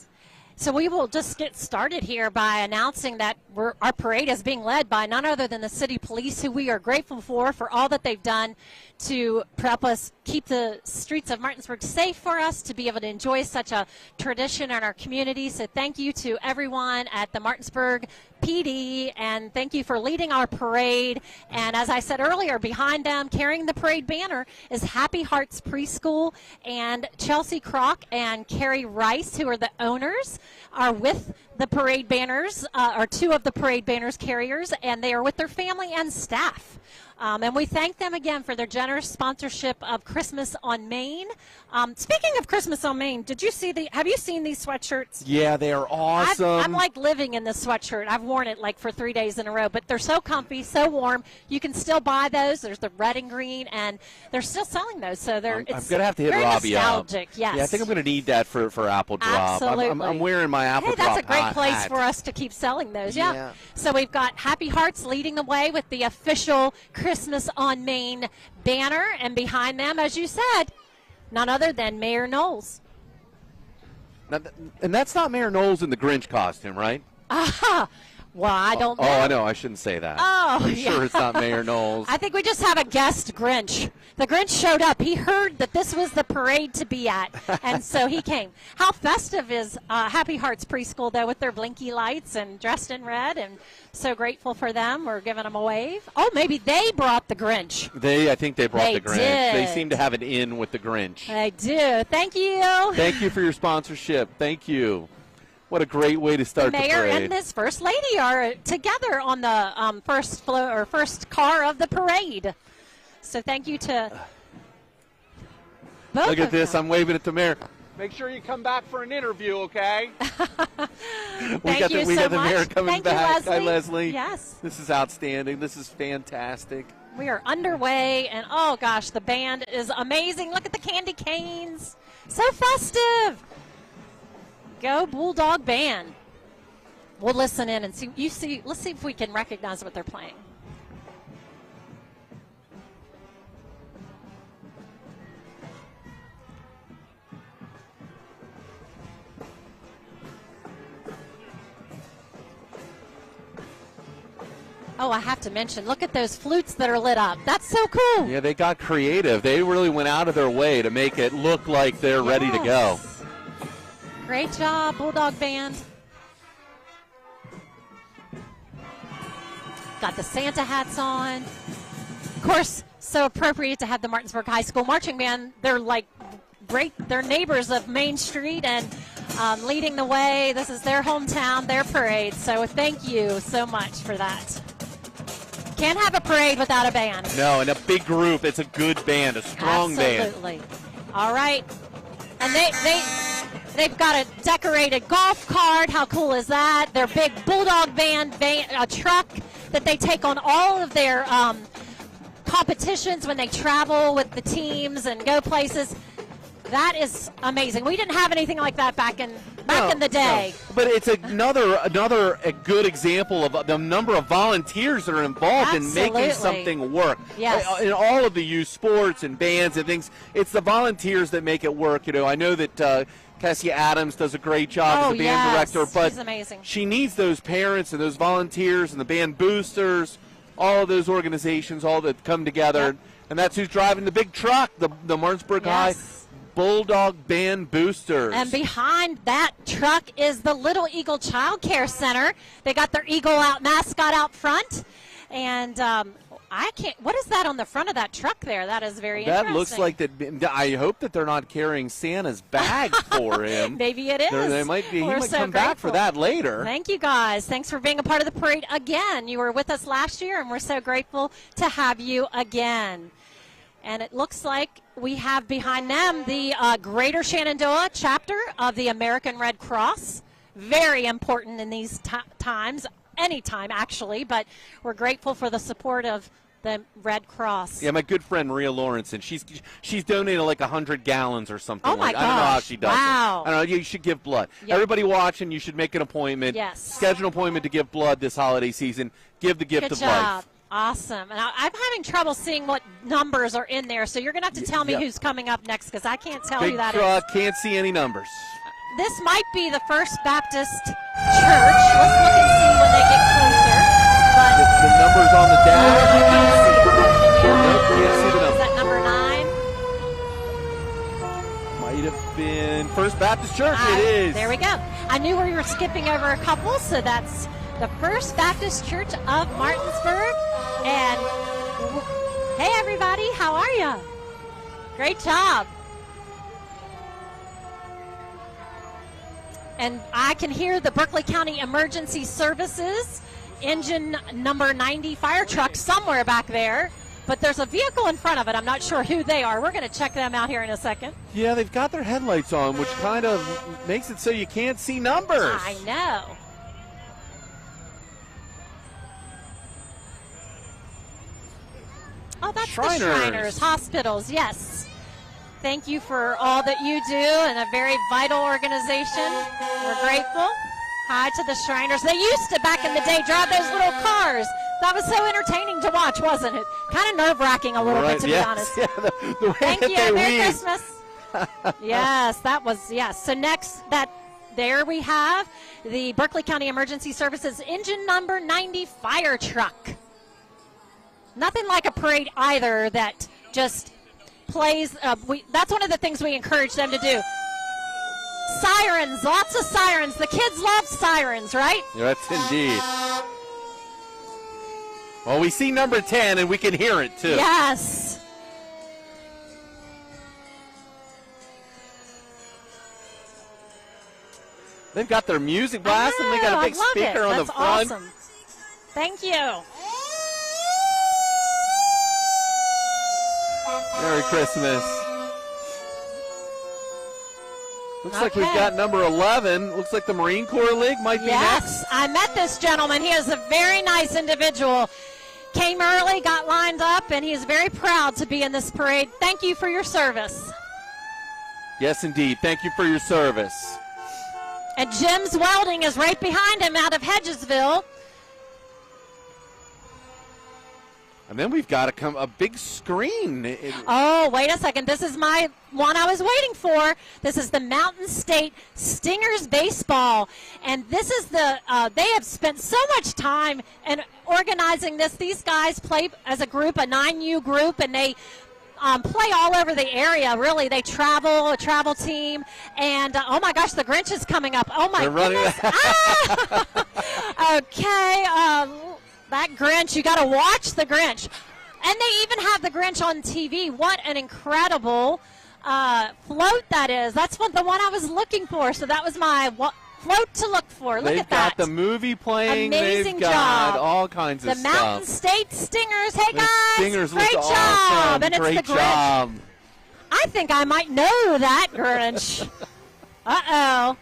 So we will just get started here by announcing that our parade is being led by none other than the city police, who we are grateful for all that they've done to help us keep the streets of Martinsburg safe for us, to be able to enjoy such a tradition in our community. So thank you to everyone at the Martinsburg PD, and thank you for leading our parade. And as I said earlier, behind them, carrying the parade banner, is Happy Hearts Preschool, and Chelsea Kroc and Carrie Rice, who are the owners, are with the parade banners, are two of the parade banners carriers, and they are with their family and staff. And we thank them again for their generous sponsorship of Christmas on Main. Speaking of Christmas on Main, have you seen these sweatshirts? Yeah, they are awesome. I'm like living in this sweatshirt. I've worn it like for 3 days in a row, but they're so comfy, so warm. You can still buy those. There's the red and green, and they're still selling those. So I'm going to have to hit very Robbie nostalgic. up. Yes. Yeah, I think I'm going to need that for Apple Drop. Absolutely. I'm wearing my Apple Drop Hey, that's a great place hat. for us to keep selling those. Yeah. Yeah. So we've got Happy Hearts leading the way with the official Christmas on Main banner, and behind them, as you said, none other than Mayor Knowles. Now, and that's not Mayor Knowles in the Grinch costume, right? Well, I don't know. Oh, I know. I shouldn't say that. Oh, I'm sure it's not Mayor Knowles. I think we just have a guest Grinch. The Grinch showed up. He heard that this was the parade to be at, and so he came. How festive is Happy Hearts Preschool, though, with their blinky lights and dressed in red, and so grateful for them. We're giving them a wave. Oh, maybe they brought the Grinch. I think they brought the Grinch. Did. They seem to have it in with the Grinch. They do. Thank you. Thank you for your sponsorship. Thank you. What a great way to start the mayor parade. and his first lady are together on the first car of the parade. So thank you to both. Look at this. them. I'm waving at the mayor. Make sure you come back for an interview, okay? we got the mayor coming back. Leslie. Hi, Leslie. Yes. This is outstanding. This is fantastic. We are underway, and oh gosh, the band is amazing. Look at the candy canes. So festive. Go Bulldog Band. We'll listen in and see. Let's see if we can recognize what they're playing. Oh, I have to mention, look at those flutes that are lit up. That's so cool. Yeah, they got creative. They really went out of their way to make it look like they're ready to go. Great job, Bulldog Band. Got the Santa hats on. Of course, so appropriate to have the Martinsburg High School Marching Band. They're like great. They're neighbors of Main Street and leading the way. This is their hometown, their parade. So thank you so much for that. Can't have a parade without a band. No, and a big group. It's a good band, a strong band. Absolutely. All right. And they've got a decorated golf cart. How cool is that? Their big Bulldog Band a truck that they take on all of their competitions when they travel with the teams and go places. That is amazing. We didn't have anything like that back in the day. No. But it's another good example of the number of volunteers that are involved in making something work. Yes. In all of the youth sports and bands and things, it's the volunteers that make it work. You know, I know that Cassie Adams does a great job as the band director, but she's amazing. She needs those parents and those volunteers and the band boosters, all of those organizations, all that come together, Yep. and that's who's driving the big truck, the Martinsburg High Bulldog Band Boosters. And behind that truck is the Little Eagle Child Care Center. They got their Eagle mascot out front. And what is that on the front of that truck there? That is very interesting. That looks like that. I hope that they're not carrying Santa's bag for him. Maybe it is. They might be. He might come back for that later. Thank you, guys. Thanks for being a part of the parade again. You were with us last year, and we're so grateful to have you again. And it looks like we have behind them the Greater Shenandoah chapter of the American Red Cross. Very important in these times, anytime actually, but we're grateful for the support of the Red Cross. Yeah, my good friend Maria Lawrence, and she's donated like 100 gallons or something. Oh my gosh. I don't know how she does it. Wow. I don't know. You should give blood. Yep. Everybody watching, you should make an appointment. Yes. Schedule an appointment to give blood this holiday season. Give the gift Good of job. life. Awesome. And I'm having trouble seeing what numbers are in there, so you're going to have to tell me who's coming up next because I can't tell Big who that truck, is. can't see any numbers. This might be the First Baptist Church. Let's look and see when they get closer. But The numbers on the dash. Nope, can't see the is number. that number 9? Might have been First Baptist Church. It is. There we go. I knew we were skipping over a couple, so that's the First Baptist Church of Martinsburg. And hey, everybody, how are you? Great job. And I can hear the Berkeley County Emergency Services engine number 90 fire truck somewhere back there. But there's a vehicle in front of it. I'm not sure who they are. We're going to check them out here in a second. Yeah, they've got their headlights on, which kind of makes it so you can't see numbers. I know. Oh, that's the Shriners Hospitals, yes. Thank you for all that you do and a very vital organization. We're grateful. Hi to the Shriners. They used to, back in the day, drive those little cars. That was so entertaining to watch, wasn't it? Kind of nerve-wracking a little bit, to be honest. Yeah, the way Thank that you. they Merry weave. Christmas. Yes, that was, yes. So next, there we have the Berkeley County Emergency Services engine number 90 fire truck. Nothing like a parade either that just plays. That's one of the things we encourage them to do. Sirens, lots of sirens. The kids love sirens, right? Yes, indeed. Well, we see number 10, and we can hear it, too. Yes. They've got their music blasting. They got a big speaker on the front. Awesome. Thank you. Merry Christmas. Looks like we've got number 11. Looks like the Marine Corps League might be next. Yes, I met this gentleman. He is a very nice individual. Came early, got lined up, and he is very proud to be in this parade. Thank you for your service. Yes, indeed. Thank you for your service. And Jim's Welding is right behind him out of Hedgesville. And then we've got a big screen. Oh, wait a second. This is my one I was waiting for. This is the Mountain State Stingers baseball. And this is they have spent so much time in organizing this. These guys play as a group, a 9U group, and they play all over the area, really. They travel, a travel team. And, oh, my gosh, the Grinch is coming up. Oh, my goodness. Okay. That Grinch, you got to watch the Grinch. And they even have the Grinch on TV. What an incredible float that is. That's the one I was looking for. So that was my float to look for. Look at that. They've got the movie playing. Amazing They've got job. all kinds of the stuff. The Mountain State Stingers. Hey, guys. Stingers great look job. awesome. And it's great the Grinch. job. I think I might know that Grinch. Uh-oh.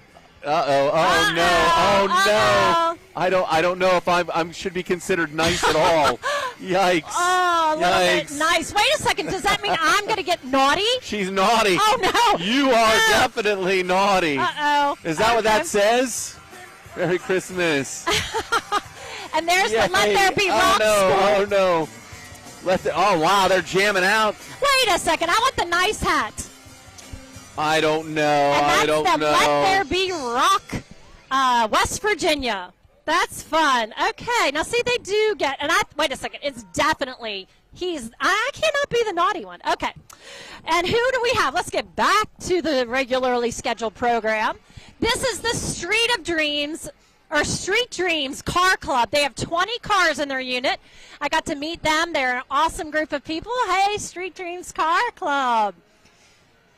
Uh-oh. Oh, no. Oh, no. I don't know if I should be considered nice at all. Yikes. Oh, a little bit nice. Wait a second. Does that mean I'm going to get naughty? She's naughty. Oh, no. You are definitely naughty. Uh-oh. Is that what that says? Merry Christmas. And there's the Let There Be Rock Oh, no. Oh, wow. They're jamming out. Wait a second. I want the nice hat. I don't know. I don't know. Let There Be Rock, West Virginia. That's fun. Okay. Now, see, they do get, and wait a second. It's definitely, I cannot be the naughty one. Okay. And who do we have? Let's get back to the regularly scheduled program. This is the Street Dreams Car Club. They have 20 cars in their unit. I got to meet them. They're an awesome group of people. Hey, Street Dreams Car Club.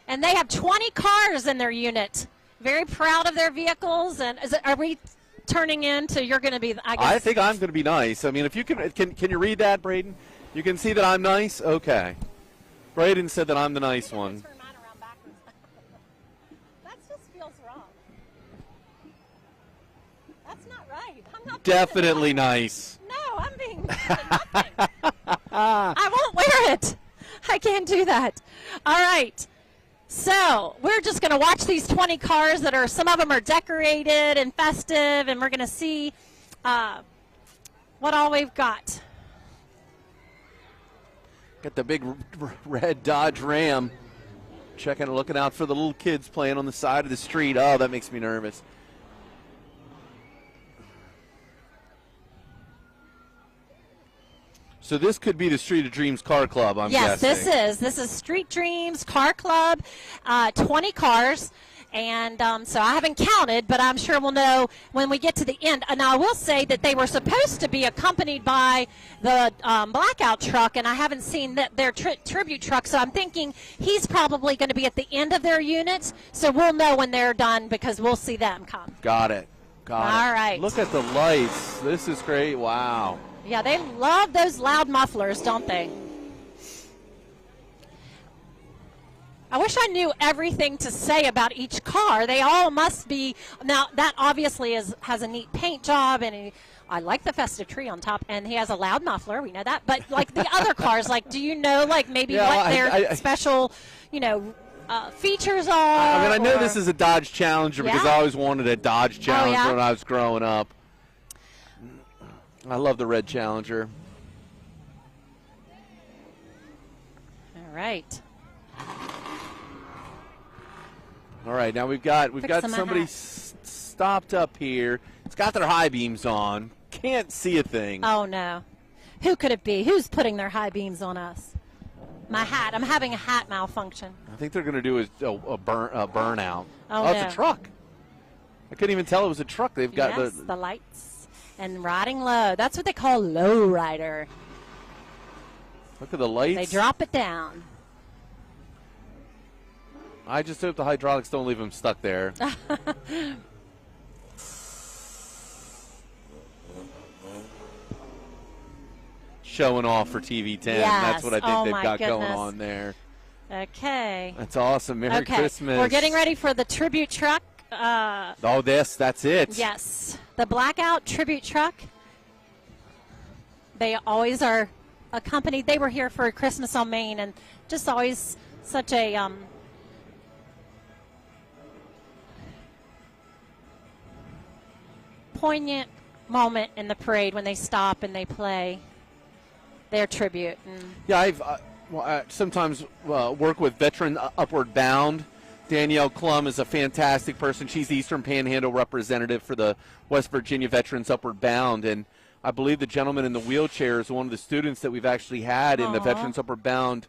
And they have 20 cars in their unit. Very proud of their vehicles. And are we turning into you're going to be, I guess? I think I'm going to be nice. I mean, if you can you read that, Braden? You can see that I'm nice? Okay. Braden said that I'm the nice one. Turn mine around backwards. That just feels wrong. That's not right. I'm not definitely nice. No, I'm being nothing. I won't wear it. I can't do that. All right. So we're just going to watch these 20 cars that some of them are decorated and festive, and we're going to see what all we've got. Got the big red Dodge Ram. Looking out for the little kids playing on the side of the street. Oh, that makes me nervous. So this could be the Street of Dreams Car Club, I'm guessing. Yes, this is Street Dreams Car Club, 20 cars. And so I haven't counted, but I'm sure we'll know when we get to the end. And I will say that they were supposed to be accompanied by the blackout truck, and I haven't seen their tribute truck. So I'm thinking he's probably going to be at the end of their units. So we'll know when they're done because we'll see them come. Got it. All right. Look at the lights. This is great. Wow. Yeah, they love those loud mufflers, don't they? I wish I knew everything to say about each car. They all must be. Now, that obviously has a neat paint job, and I like the festive tree on top, and he has a loud muffler. We know that. But, like, the other cars, like, do you know, like, maybe what their special, features are? I mean, I know this is a Dodge Challenger because I always wanted a Dodge Challenger when I was growing up. I love the red Challenger. All right. All right, now we've got somebody stopped up here. It's got their high beams on. Can't see a thing. Oh no, who could it be? Who's putting their high beams on us? My hat. I'm having a hat malfunction. I think they're going to do a burnout. Oh, no. It's a truck. I couldn't even tell it was a truck. They've got the lights and riding low. That's what they call low rider. Look at the lights. They drop it down. I just hope the hydraulics don't leave them stuck there. showing off for TV10. Yes. That's what I think they've got goodness. going on there. Okay. That's awesome. Merry Christmas. We're getting ready for the tribute truck. That's it. Yes. The Blackout tribute truck. They always are accompanied. They were here for Christmas on Main, and just always such a poignant moment in the parade when they stop and they play their tribute. Yeah, I sometimes work with Veteran Upward Bound. Danielle Klum is a fantastic person. She's the Eastern Panhandle representative for the West Virginia Veterans Upward Bound, and I believe the gentleman in the wheelchair is one of the students that we've actually had in the Veterans Upward Bound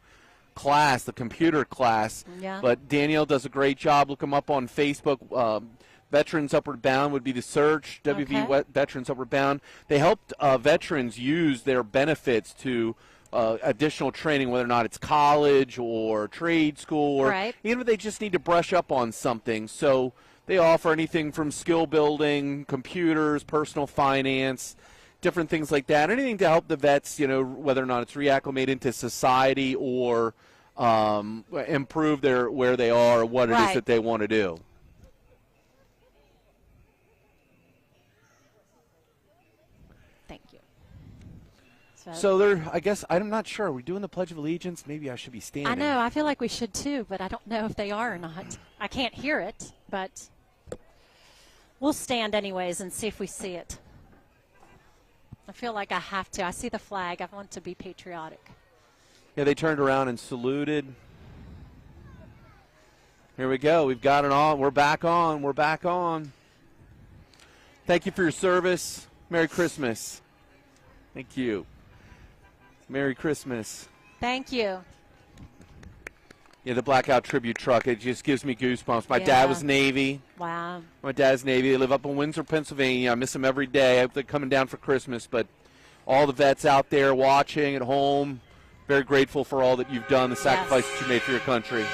class, the computer class. Yeah. But Danielle does a great job. Look them up on Facebook. Veterans Upward Bound would be the search, WV Veterans Upward Bound. They helped veterans use their benefits to additional training, whether or not it's college or trade school, or even if they just need to brush up on something. So they offer anything from skill building, computers, personal finance, different things like that. Anything to help the vets, whether or not it's reacclimate into society or improve where they are or what it is that they want to do. So I guess, I'm not sure. Are we doing the Pledge of Allegiance? Maybe I should be standing. I know. I feel like we should too, but I don't know if they are or not. I can't hear it, but we'll stand anyways and see if we see it. I feel like I have to. I see the flag. I want to be patriotic. Yeah, they turned around and saluted. Here we go. We've got it on. We're back on. We're back on. Thank you for your service. Merry Christmas. Thank you. Merry Christmas. Thank you. Yeah, the Blackout tribute truck, it just gives me goosebumps. My dad was Navy. Wow. My dad's Navy. They live up in Windsor, Pennsylvania. I miss them every day. I hope they're coming down for Christmas. But all the vets out there watching at home, very grateful for all that you've done, the sacrifice that you made for your country.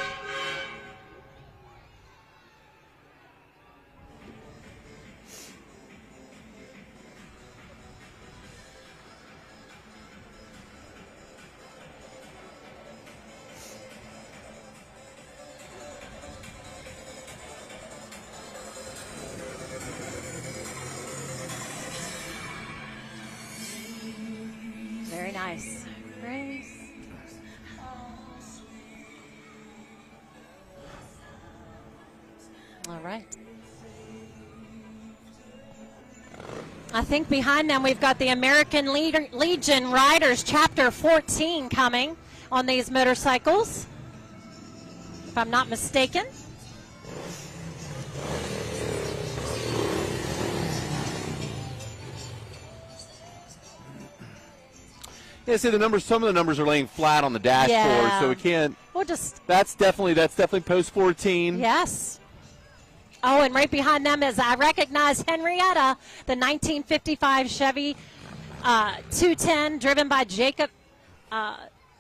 Very nice. Grace. All right. I think behind them we've got the American Legion Riders Chapter 14 coming on these motorcycles, if I'm not mistaken. Yeah, see the numbers. Some of the numbers are laying flat on the dashboard, so we can't. We'll just. That's definitely post 14. Yes. Oh, and right behind them is I recognize Henrietta, the 1955 Chevy 210, driven by Jacob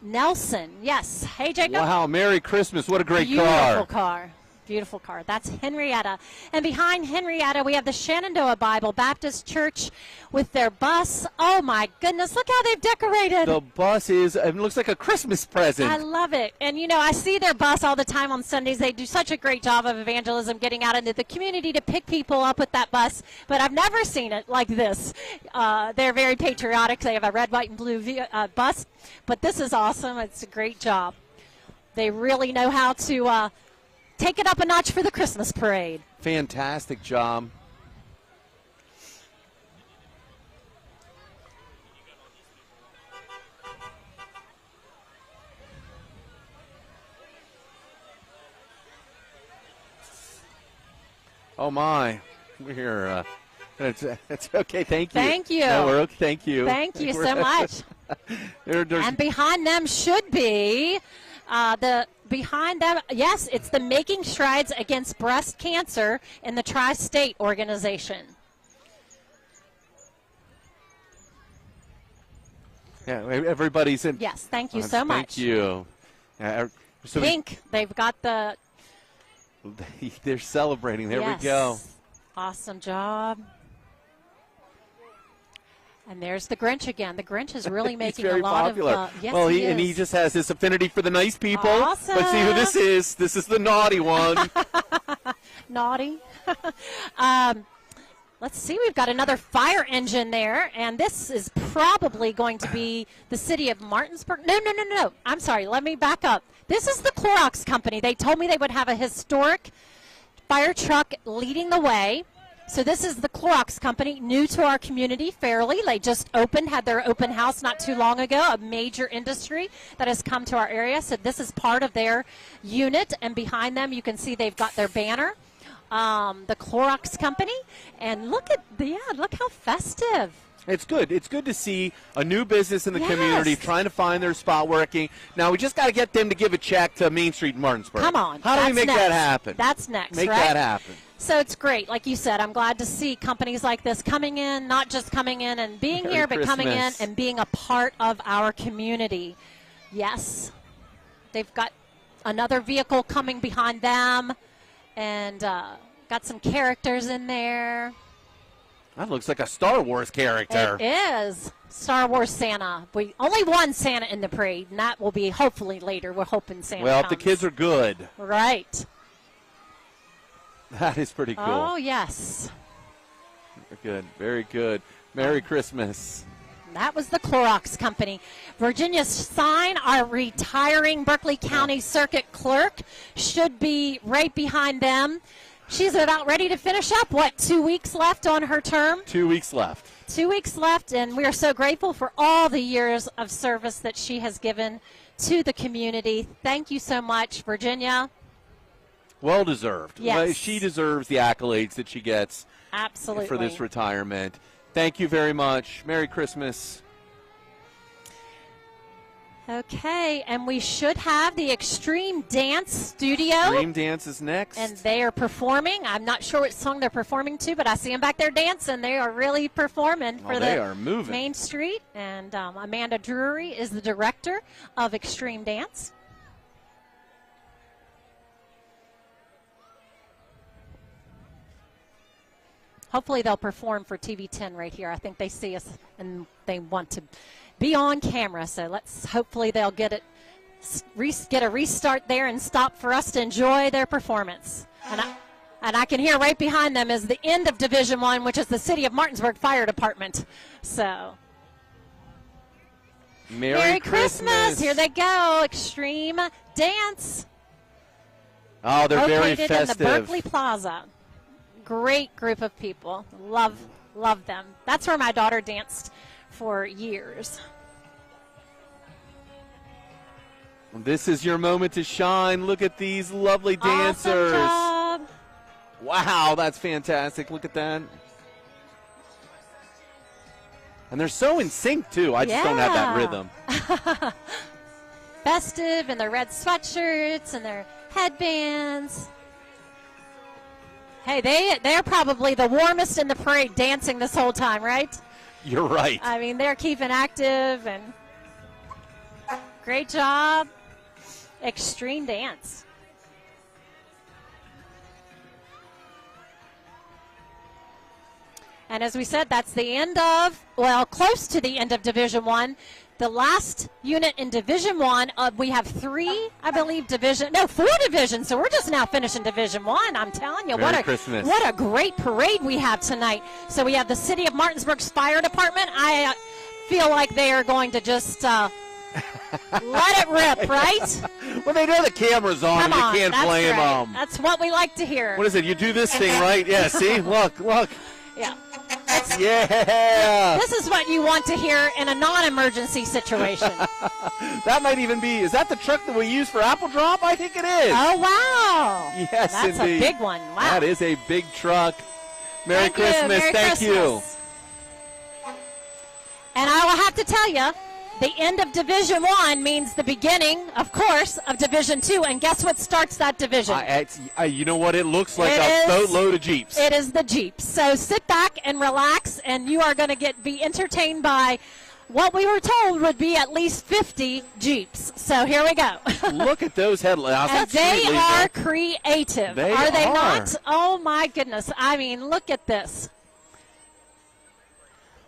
Nelson. Yes. Hey, Jacob. Wow! Merry Christmas! What a great car. Beautiful car. Beautiful car. That's Henrietta. And behind Henrietta, we have the Shenandoah Bible Baptist Church with their bus. Oh, my goodness. Look how they've decorated. The bus it looks like a Christmas present. I love it. And, I see their bus all the time on Sundays. They do such a great job of evangelism, getting out into the community to pick people up with that bus. But I've never seen it like this. They're very patriotic. They have a red, white, and blue bus. But this is awesome. It's a great job. They really know how to take it up a notch for the Christmas parade. Fantastic job. Oh my, we're here. It's okay. Thank you. Thank you. No, we're okay. Thank you. Thank you so much. And behind them should be behind them, yes, it's the Making Strides Against Breast Cancer in the Tri-State Organization. Yeah, everybody's in. Yes, thank you so much. Thank you. So Pink, they've got the. They're celebrating. There we go. Awesome job. And there's the Grinch again. The Grinch is really making very a lot popular. of yes, well, he is. and he just has this affinity for the nice people. Awesome. But see who this is. This is the naughty one. Naughty. Let's see. We've got another fire engine there, and this is probably going to be the city of Martinsburg. No. I'm sorry. Let me back up. This is the Clorox company. They told me they would have a historic fire truck leading the way. So this is the Clorox company, new to our community fairly. They just had their open house not too long ago, a major industry that has come to our area. So this is part of their unit, and behind them you can see they've got their banner, the Clorox company. And look how festive. It's good. It's good to see a new business in the community trying to find their spot working. Now, we just got to get them to give a check to Main Street in Martinsburg. Come on. How do we make that happen? That's next, Make right? that happen. So it's great. Like you said, I'm glad to see companies like this coming in, not just coming in and being Merry here, but coming in Christmas. and being a part of our community. Yes. They've got another vehicle coming behind them and got some characters in there. That looks like a Star Wars character. It is. Star Wars Santa. We only one Santa in the parade, and that will be hopefully later. We're hoping Santa Well, if comes. the kids are good. Right. That is pretty cool. Oh, yes. Very good. Very good. Merry Christmas. That was the Clorox company. Virginia Stein, our retiring Berkeley County Circuit Clerk, should be right behind them. She's about ready to finish up. 2 weeks left on her term? 2 weeks left. 2 weeks left, and we are so grateful for all the years of service that she has given to the community. Thank you so much, Virginia. Well deserved. Yes. She deserves the accolades that she gets Absolutely. for this retirement. Thank you very much. Merry Christmas. Okay, and we should have the Extreme Dance Studio. Extreme Dance is next. And they are performing. I'm not sure what song they're performing to, but I see them back there dancing. They are really performing for they are moving. Main Street. And Amanda Drury is the director of Extreme Dance. Hopefully they'll perform for TV 10 right here. I think they see us and they want to be on camera. So hopefully they'll get a restart there and stop for us to enjoy their performance. And I can hear right behind them is the end of Division 1, which is the City of Martinsburg Fire Department. So Merry Christmas. Here they go. Extreme Dance. Oh, they're very Located festive. in the Berkeley Plaza. Great group of people. Love them. That's where my daughter danced for years. This is your moment to shine. Look at these lovely dancers. Awesome job. Wow, that's fantastic. Look at that. And they're so in sync, too. I just don't have that rhythm. Festive in their red sweatshirts and their headbands. Hey, they're probably the warmest in the parade dancing this whole time, right? You're right. I mean, they're keeping active and great job. Extreme Dance. And as we said, that's the end of, close to the end of Division 1. The last unit in Division 1, we have 4 divisions, so we're just now finishing Division 1. I'm telling you, what a great parade we have tonight. So we have the City of Martinsburg's Fire Department. I feel like they are going to just let it rip, right? Well, they know the camera's on, and you can't blame them. That's what we like to hear. What is it? You do this thing, right? Yeah, see? Look. Yeah. Yeah. This is what you want to hear in a non-emergency situation. That might even be, is that the truck that we use for Apple Drop? I think it is. Oh, wow. Yes, That's indeed. a big one. Wow. That is a big truck. Merry Christmas. Thank you. And I will have to tell you, the end of Division 1 means the beginning, of course, of Division 2. And guess what starts that division? You know what? It looks like a boatload of Jeeps. It is the Jeeps. So sit back and relax, and you are going to be entertained by what we were told would be at least 50 Jeeps. So here we go. Look at those headlights. And they are creative. Are they not? Oh, my goodness. I mean, look at this.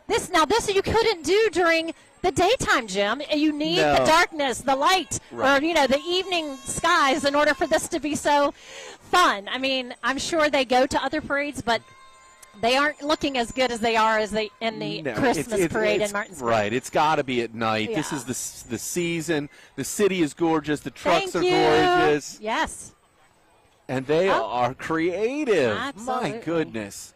This you couldn't do during the daytime, Jim. You need the darkness, the light, or the evening skies in order for this to be so fun. I mean, I'm sure they go to other parades, but they aren't looking as good as they are in the Christmas parade in Martinsburg. Right, it's got to be at night. Yeah. This is the season. The city is gorgeous. The trucks are gorgeous. Yes. And they are creative. Absolutely. My goodness.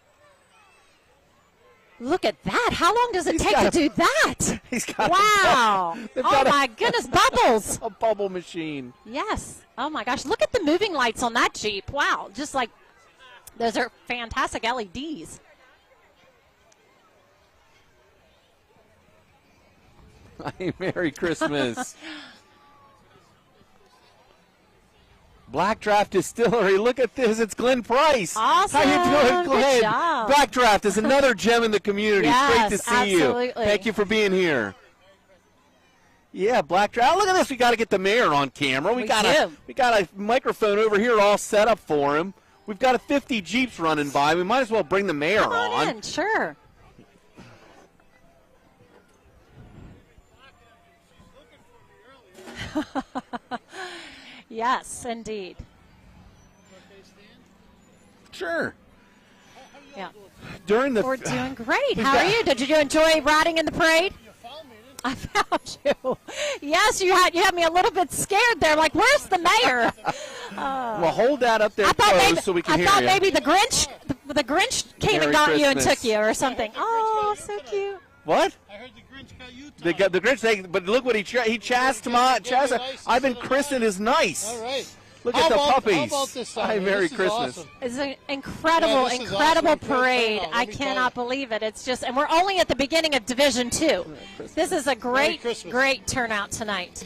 Look at that. How long does it take to do that? He's got wow. Oh, my goodness. Bubbles. A bubble machine. Yes. Oh, my gosh. Look at the moving lights on that Jeep. Wow. Just like those are fantastic LEDs. Hey, Merry Christmas. Black Draft Distillery. Look at this. It's Glenn Price. Awesome. How you doing, Glenn? Good job. Black Draft is another gem in the community. Yes, it's great to see absolutely. you. Thank you for being here. Yeah, Black Draft. Look at this. We got to get the mayor on camera. We got a microphone over here all set up for him. We've got 50 Jeeps running by. We might as well bring the mayor Come on in. Sure. Yes, indeed. Sure. Yeah. We're doing great. How are you? Did you enjoy riding in the parade? You found me, didn't I found you. Yes, you had me a little bit scared there. Like, where's the mayor? Well, hold that up there close so we can hear you. I thought maybe the Grinch came Merry and got you and Christmas. took you or something. Oh, so cute. What? I heard the Grinch got you. The Grinch, but look what he chased him on. I've been christened as nice. All right. Look at the puppies. How about this time? Hi, Merry This is Christmas. awesome. It's an incredible Yeah, this is awesome. parade. Let I me cannot believe it. It's just, and we're only at the beginning of Division 2. This is a great turnout tonight.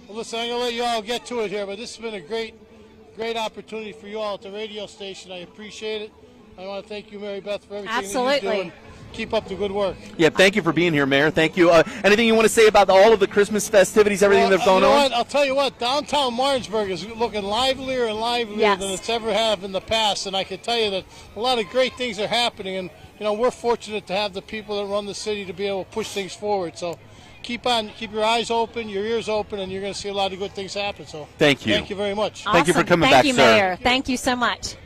Well, listen, I'm going to let you all get to it here, but this has been a great opportunity for you all at the radio station. I appreciate it. I want to thank you, Mary Beth, for everything that you do. And keep up the good work. Yeah, thank you for being here, Mayor. Thank you. Anything you want to say about all of the Christmas festivities, everything that's going on? What? I'll tell you what, downtown Martinsburg is looking livelier and livelier than it's ever have in the past, and I can tell you that a lot of great things are happening, and we're fortunate to have the people that run the city to be able to push things forward. So keep your eyes open, your ears open, and you're going to see a lot of good things happen. So thank you. Thank you very much. Awesome. Thank you for coming back, Thank you, sir. Mayor. Thank you so much.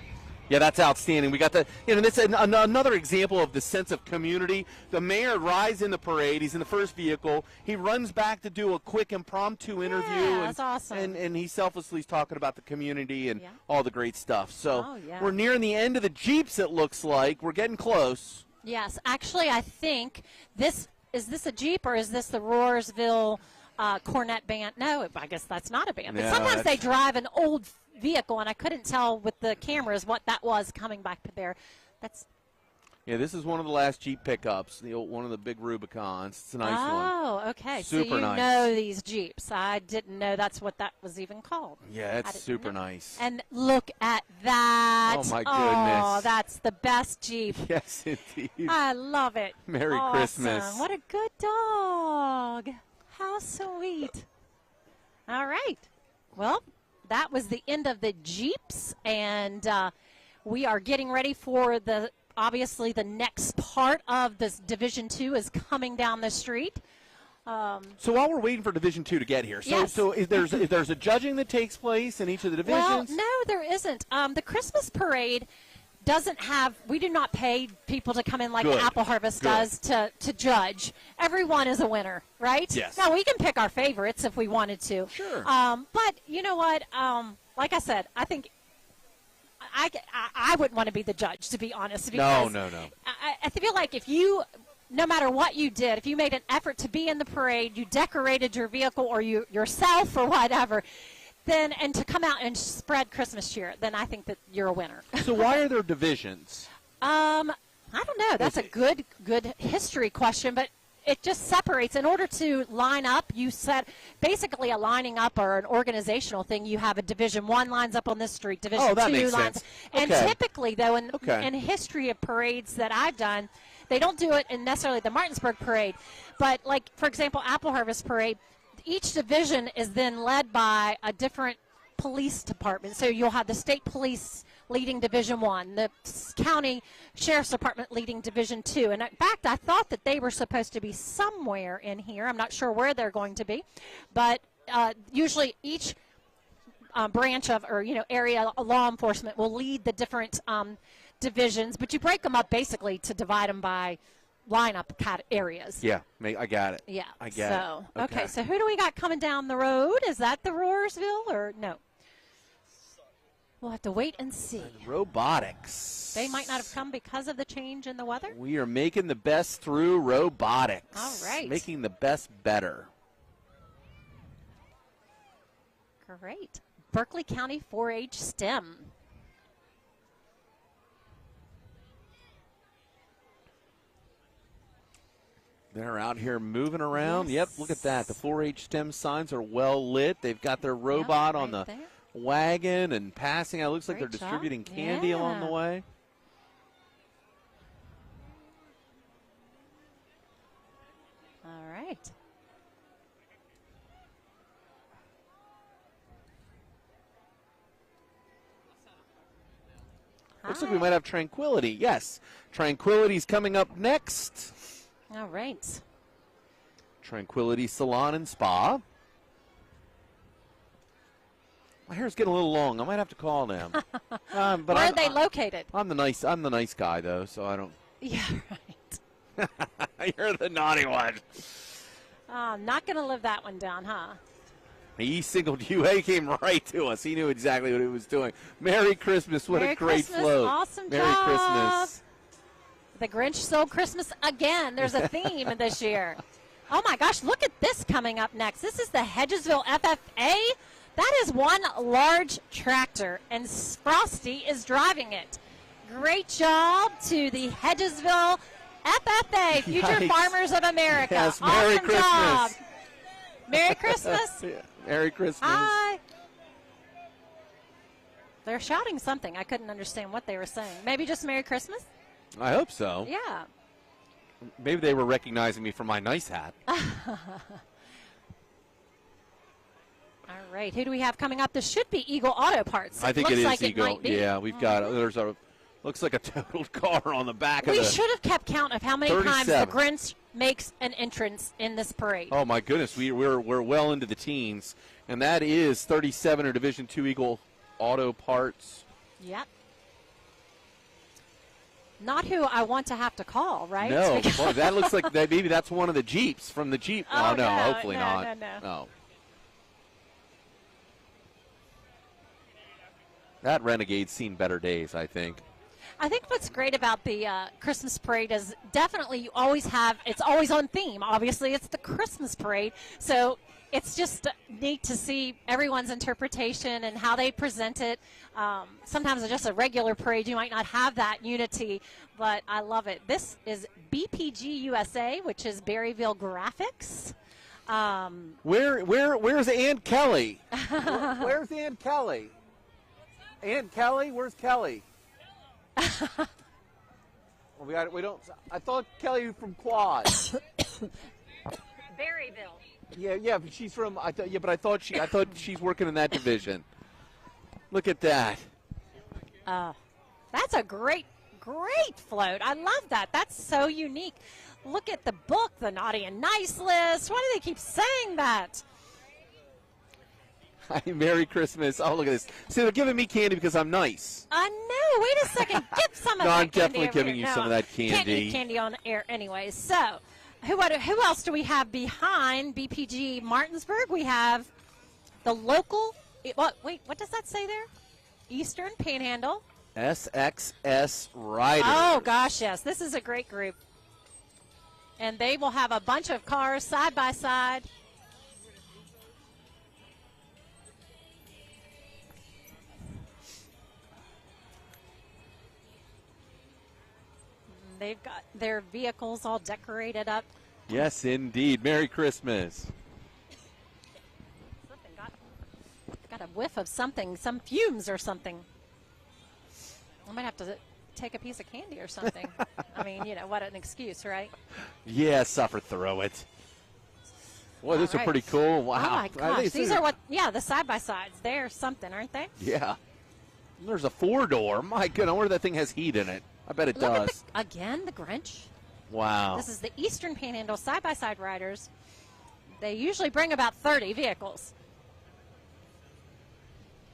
Yeah, that's outstanding. We got that's another example of the sense of community. The mayor rides in the parade. He's in the first vehicle. He runs back to do a quick impromptu interview. Yeah, that's awesome. And he selflessly is talking about the community and all the great stuff. So yeah. we're nearing the end of the Jeeps, it looks like. We're getting close. Yes, actually, I think is this a Jeep or is this the Roarsville Cornet Band? No, I guess that's not a band. But sometimes they drive an old vehicle, and I couldn't tell with the cameras what that was coming back there. Yeah, this is one of the last Jeep pickups, one of the big Rubicons. It's a nice one. Oh, okay. Super so you nice. know these Jeeps. I didn't know that's what that was even called. Yeah, it's super nice. And look at that. Oh, my goodness. Oh, that's the best Jeep. Yes, indeed. I love it. Merry Awesome. Christmas. What a good dog. How sweet. All right. Well, that was the end of the Jeeps, and we are getting ready for obviously the next part of this Division 2 is coming down the street. So while we're waiting for Division 2 to get here, so if there's a judging that takes place in each of the divisions? Well, no, there isn't. The Christmas parade we do not pay people to come in like the Apple Harvest does to judge. Everyone is a winner, right? Yes. Now, we can pick our favorites if we wanted to. Sure. But you know what? Like I said, I think I wouldn't want to be the judge, to be honest. Because no. I feel like no matter what you did, if you made an effort to be in the parade, you decorated your vehicle or yourself or whatever, and to come out and spread Christmas cheer, then I think that you're a winner. So why are there divisions? I don't know. That's a good history question, but it just separates. In order to line up, you set basically a lining up or an organizational thing. You have a Division 1 lines up on this street, Division 2 makes lines. sense. And typically, though, in history of parades that I've done, they don't do it in necessarily the Martinsburg parade. But, like, for example, Apple Harvest Parade, each division is then led by a different police department. So you'll have the state police leading Division I, the county sheriff's department leading Division II. And in fact, I thought that they were supposed to be somewhere in here. I'm not sure where they're going to be, but usually each branch of, or area law enforcement will lead the different divisions, but you break them up basically to divide them by lineup areas. Yeah, I got it. Yeah. I get it. Okay, so who do we got coming down the road? Is that the Roarsville or no? We'll have to wait and see. Robotics. They might not have come because of the change in the weather. We are making the best through robotics. All right. Making the best better. Great. Berkeley County 4-H STEM. They're out here moving around. Yes. Yep, look at that. The 4-H STEM signs are well lit. They've got their robot on the wagon and passing. It looks like they're distributing candy along the way. All right. Looks like we might have Tranquility. Yes, Tranquility's coming up next. All right. Tranquility Salon and Spa. My hair's getting a little long. I might have to call them. But where are they located? I'm the nice guy though, so I don't. Yeah, right. You're the naughty one. Not going to live that one down, huh? He singled you. He came right to us. He knew exactly what he was doing. Merry Christmas. What a great float. Awesome Merry job. Christmas. The Grinch stole Christmas again. There's a theme this year. Oh, my gosh. Look at this coming up next. This is the Hedgesville FFA. That is one large tractor, and Frosty is driving it. Great job to the Hedgesville FFA, Future Yikes. Farmers of America. Yes, awesome Merry Christmas. job. Merry Christmas. Yeah, Merry Christmas. Hi. They're shouting something. I couldn't understand what they were saying. Maybe just Merry Christmas? I hope so. Yeah. Maybe they were recognizing me for my nice hat. All right. Who do we have coming up? This should be Eagle Auto Parts. I think it is like Eagle. It might be. Yeah, we've got there's a looks like a totaled car on the back of We the. should have kept count of how many times 37. the Grinch makes an entrance in this parade. Oh my goodness, we're well into the teens, and that is 37 or Division II Eagle Auto Parts. Yep. Not who I want to have to call, right? No, boy, that looks like that. Maybe that's one of the Jeeps from the Jeep. Oh, no, no, hopefully no, not. no. That Renegade's seen better days, I think. I think what's great about the Christmas parade is definitely you always have, it's always on theme. Obviously, it's the Christmas parade. So it's just neat to see everyone's interpretation and how they present it. Sometimes it's just a regular parade. You might not have that unity, but I love it. This is BPG USA, which is Berryville Graphics. Where's Aunt Kelly? Where's Aunt Kelly? Aunt Kelly? Where's Kelly? Well, we don't. I thought Kelly from Quad. Berryville. Yeah, but she's from. I thought she's working in that division. Look at that. That's a great float. I love that. That's so unique. Look at the book, the Naughty and Nice list. Why do they keep saying that? Merry Christmas. Oh, look at this. See, they're giving me candy because I'm nice. No, wait a second. Get some of No, that I'm candy definitely over giving here. you some of that candy. Can't eat candy on air anyways. So, who else do we have behind BPG Martinsburg? We have the local. What does that say there? Eastern Panhandle. SXS Riders. Oh, gosh, yes. This is a great group. And they will have a bunch of cars side by side. They've got their vehicles all decorated up. Yes, indeed. Merry Christmas. Something got a whiff of something, some fumes or something. I might have to take a piece of candy or something. I mean, what an excuse, right? Yeah, suffer through it. Well, these are pretty cool. Wow. Oh, my gosh. These are the side-by-sides. They're something, aren't they? Yeah. There's a 4-door. My goodness, I wonder if that thing has heat in it. I bet it does. Again, the Grinch. Wow. This is the Eastern Panhandle side-by-side riders. They usually bring about 30 vehicles.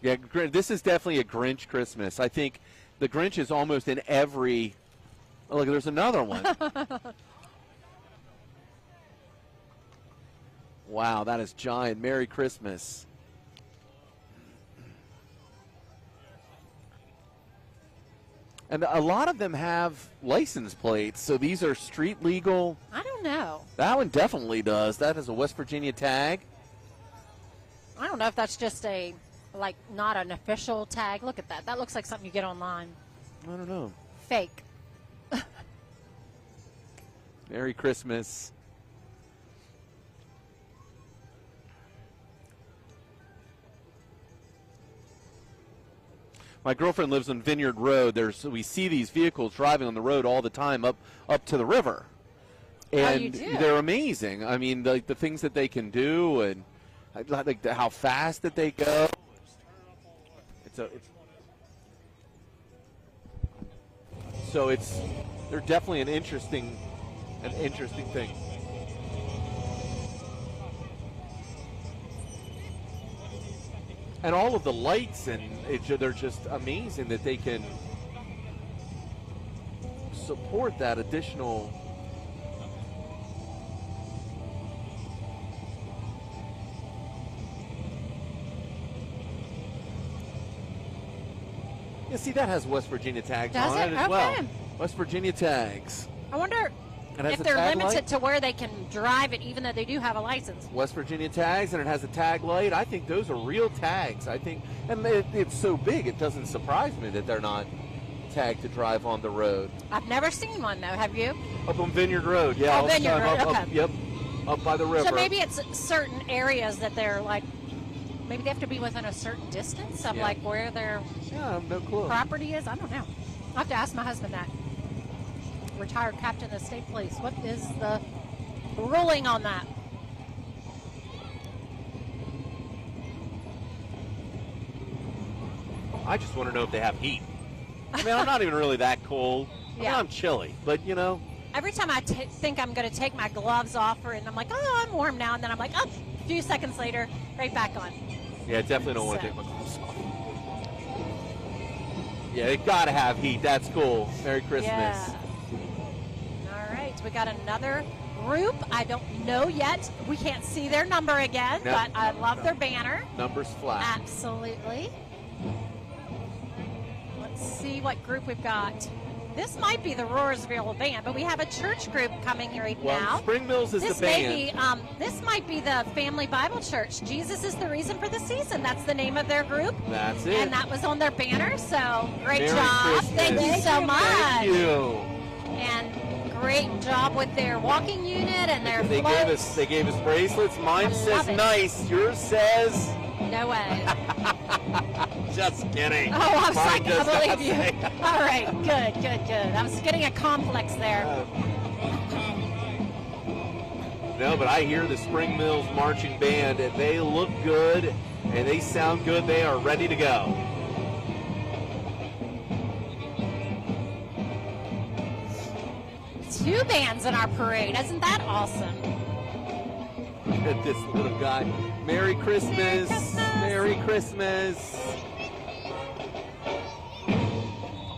Yeah, this is definitely a Grinch Christmas. I think the Grinch is almost in every. Oh, look, there's another one. Wow, that is giant. Merry Christmas. And a lot of them have license plates, so these are street legal. I don't know. That one definitely does. That is a West Virginia tag. I don't know if that's just a, like, not an official tag. Look at that. That looks like something you get online. I don't know. Fake. Merry Christmas. My girlfriend lives on Vineyard Road. We see these vehicles driving on the road all the time up to the river. And you do? They're amazing. I mean, the things that they can do and like how fast that they go. They're definitely an interesting thing. And all of the lights, and they're just amazing that they can support that additional. Yeah, see, that has West Virginia tags Does on it? it as well. Okay. West Virginia tags. I wonder if they're limited to where they can drive it, even though they do have a license. West Virginia tags, and it has a tag light. I think those are real tags. I think, and it's so big, it doesn't surprise me that they're not tagged to drive on the road. I've never seen one, though. Have you? Up on Vineyard Road, yeah. Oh, Vineyard Road, okay. Yep, up by the river. So maybe it's certain areas that they're like, maybe they have to be within a certain distance of like where their no clue. property is. I don't know. I'll have to ask my husband that. Retired captain of the state police. What is the ruling on that? I just want to know if they have heat. I mean, I'm not even really that cold. I mean, I'm chilly, but you know. Every time I think I'm going to take my gloves off, and I'm like, oh, I'm warm now, and then I'm like, oh, a few seconds later, right back on. Yeah, I definitely don't want to take my gloves off. Yeah, they got to have heat. That's cool. Merry Christmas. Yeah. All right, we got another group. I don't know yet. We can't see their number again, but I love their banner. Number's flat. Absolutely. Let's see what group we've got. This might be the Roarsville band, but we have a church group coming right now. Spring Mills is the band. This might be the Family Bible Church. Jesus is the reason for the season. That's the name of their group. That's it. And that was on their banner. So great Merry job. Christmas. Thank you so much. Thank you. And great job with their walking unit and their floats. They gave us bracelets. Mine says nice. Yours says no way. Just kidding. Oh, I'm sorry. I believe you. All right. Good. I was getting a complex there. No, but I hear the Spring Mills Marching Band, and they look good, and they sound good. They are ready to go. Two bands in our parade. Isn't that awesome? Look at this little guy. Merry Christmas. Merry Christmas. Merry Christmas.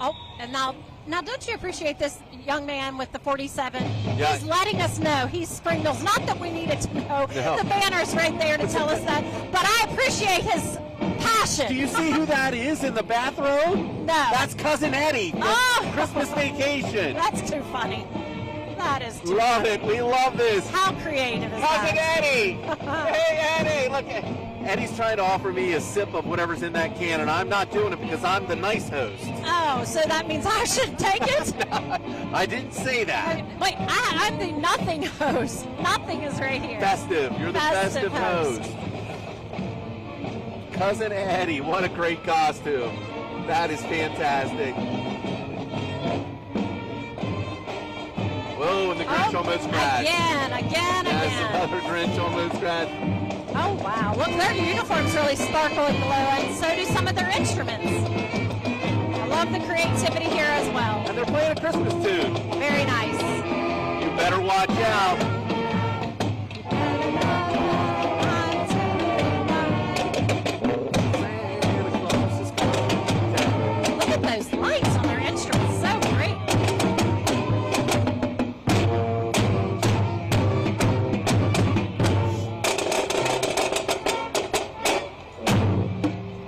Oh, and now don't you appreciate this young man with the 47? Yeah. He's letting us know he's Spring Mills. Not that we needed to know. No. The banner's right there to tell us that. But I appreciate his passion. Do you see who that is in the bathrobe? No. That's Cousin Eddie from Christmas Vacation. That's too funny. That is too Love funny. it. We love this. How creative is Cousin that? Eddie. Hey, Eddie. Look at Eddie's trying to offer me a sip of whatever's in that can, and I'm not doing it because I'm the nice host. Oh, so that means I should take it? No, I didn't say that. Wait, I'm the nothing host. Nothing is right here. Festive. You're the festive host. Cousin Eddie, what a great costume. That is fantastic. Whoa, and the Grinch almost crashed. Again. Another Grinch almost crashed. Oh, wow. Look, their uniforms really sparkle and glow, and so do some of their instruments. I love the creativity here as well. And they're playing a Christmas tune. Very nice. You better watch out. Look at those lights on their instruments. So great.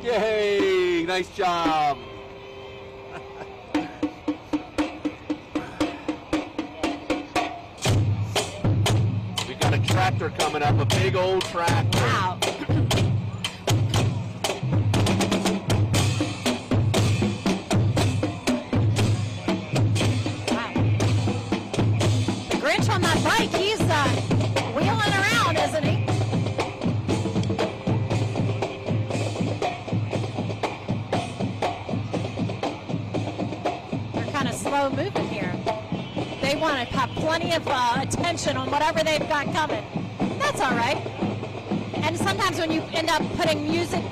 Yay! Nice job. We got a tractor coming up, a big old tractor. Wow. The Grinch on that bike, he's wheeling around, isn't he? They're kind of slow moving here. They want to have plenty of attention on whatever they've got coming. That's all right. And sometimes when you end up putting music